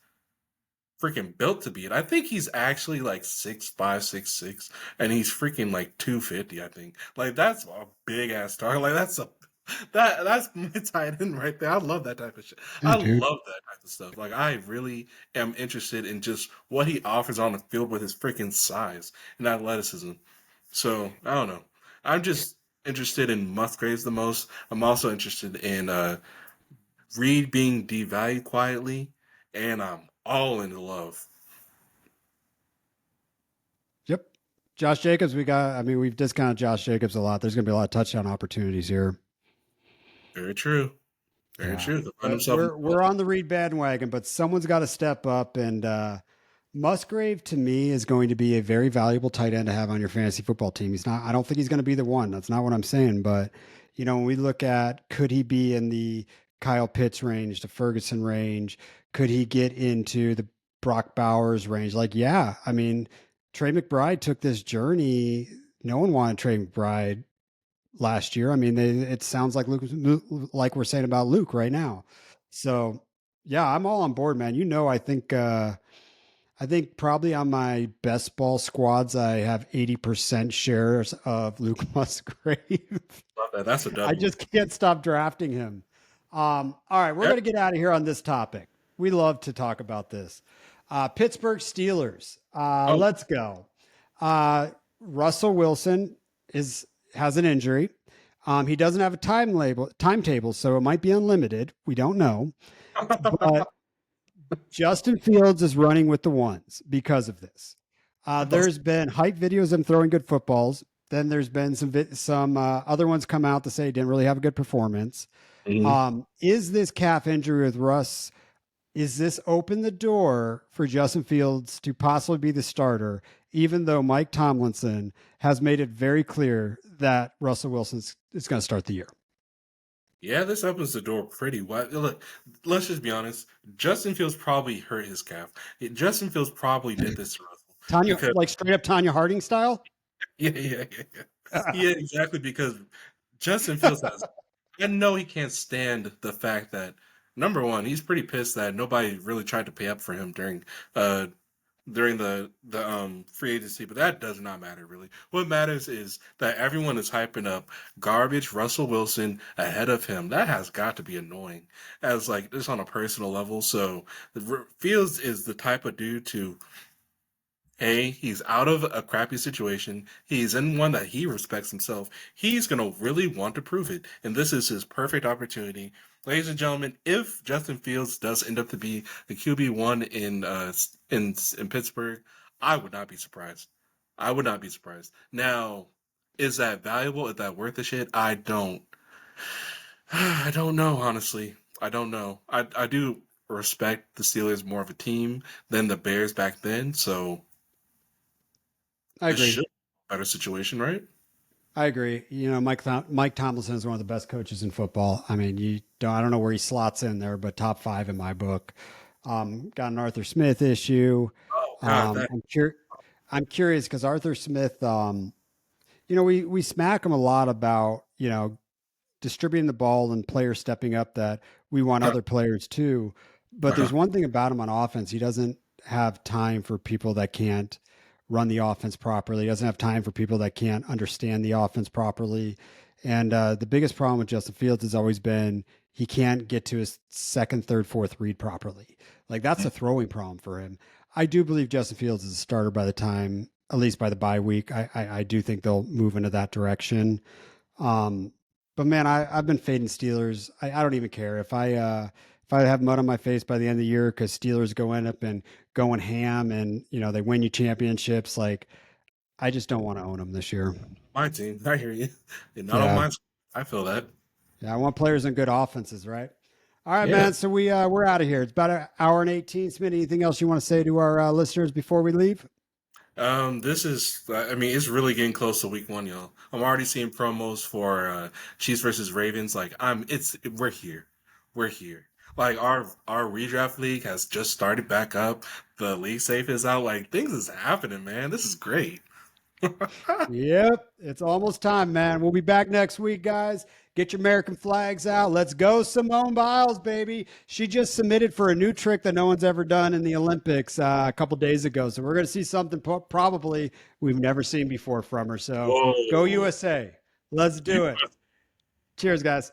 B: freaking built to be it. I think he's actually like 6'5", 6'6", and he's freaking like 250. I think like that's a big ass target. Like that's my tight end right there. I love that type of shit.
A: Yeah,
B: I
A: dude.
B: love that type of stuff. Like I really am interested in just what he offers on the field with his freaking size and athleticism. So I don't know. I'm just interested in Musgraves the most. I'm also interested in Reed being devalued quietly, and I'm all in love.
A: Yep. Josh Jacobs, I mean, we've discounted Josh Jacobs a lot. There's going to be a lot of touchdown opportunities here.
B: Very true. Very
A: Yeah.
B: true. To find
A: But
B: himself in the
A: we're on the Reed bandwagon, but someone's got to step up. And Musgrave to me is going to be a very valuable tight end to have on your fantasy football team. He's not, I don't think he's going to be the one. That's not what I'm saying. But, you know, when we look at could he be in the Kyle Pitts range, the Ferguson range? Could he get into the Brock Bowers range? Like, yeah, I mean, Trey McBride took this journey. No one wanted Trey McBride last year. I mean, it sounds like like we're saying about Luke right now. So yeah, I'm all on board, man. You know, I think probably on my best ball squads, I have 80% shares of Luke Musgrave.
B: love that. That's a
A: I
B: W.
A: just can't stop drafting him. All right, we're
B: Yep.
A: going to get out of here on this topic. We love to talk about this. Pittsburgh Steelers.
B: Oh,
A: Let's go. Russell Wilson has an injury. He doesn't have a timetable, so it might be unlimited. We don't know. But Justin Fields is running with the ones because of this. There's been hype videos of him throwing good footballs. Then there's been some other ones come out to say he didn't really have a good performance.
B: mhm.
A: Is this calf injury with Russ? Is this open the door for Justin Fields to possibly be the starter, even though Mike Tomlinson has made it very clear that Russell Wilson is going to start the year?
B: Yeah, this opens the door pretty wide. Look, let's just be honest. Justin Fields probably hurt his calf. Justin Fields probably did this to Russell
A: Tanya,
B: because
A: like straight up Tanya Harding style.
B: yeah. Yeah, exactly. Because Justin Fields has. I know he can't stand the fact that number one, he's pretty pissed that nobody really tried to pay up for him uh during the free agency, but that does not matter really. What matters is that everyone is hyping up garbage Russell Wilson ahead of him. That has got to be annoying, as like just on a personal level. So Fields is the type of dude to he's out of a crappy situation. He's in one that he respects himself. He's going to really want to prove it. And this is his perfect opportunity. Ladies and gentlemen, if Justin Fields does end up to be the QB1 in Pittsburgh, I would not be surprised. I would not be surprised. Now, is that valuable? Is that worth the shit? I don't. I don't know, honestly. I don't know. I do respect the Steelers more of a team than the Bears back then, so
A: I
B: this
A: agree.
B: should be a better situation, right?
A: I agree. You know, Mike Tomlinson is one of the best coaches in football. I mean, I don't know where he slots in there, but top five in my book. Got an Arthur Smith issue.
B: Oh God, that
A: I'm curious because Arthur Smith, you know, we smack him a lot about, you know, distributing the ball and players stepping up that we want
B: uh,
A: other players too. But
B: uh-huh.
A: there's one thing about him on offense. He doesn't have time for people that can't run the offense properly. He doesn't have time for people that can't understand the offense properly. And the biggest problem with Justin Fields has always been he can't get to his second, third, fourth read properly. Like that's a throwing problem for him. I do believe Justin Fields is a starter by the time, at least by the bye week. I do think they'll move into that direction. Um, but man, I've been fading Steelers. I don't even care if I have mud on my face by the end of the year because Steelers go end up and going ham and you know they win you championships. Like I just don't want to own them this year.
B: My team. I hear you. And not on
A: Yeah,
B: mine. I feel that.
A: yeah. I want players in good offenses, right? All right,
B: Yeah.
A: man. So we're out of here. It's about an hour and 18. Smith, anything else you want to say to our listeners before we leave?
B: This is. I mean, it's really getting close to week one, y'all. I'm already seeing promos for Chiefs versus Ravens. Like, we're here. We're here. Like our redraft league has just started back up. The league safe is out. Like things is happening, man. This is great.
A: Yep, it's almost time, man. We'll be back next week, guys. Get your American flags out. Let's go, Simone Biles, baby. She just submitted for a new trick that no one's ever done in the Olympics a couple days ago. So we're going to see something probably we've never seen before from her. So go
B: Whoa.
A: USA. Let's
B: You
A: do it. Cheers, guys.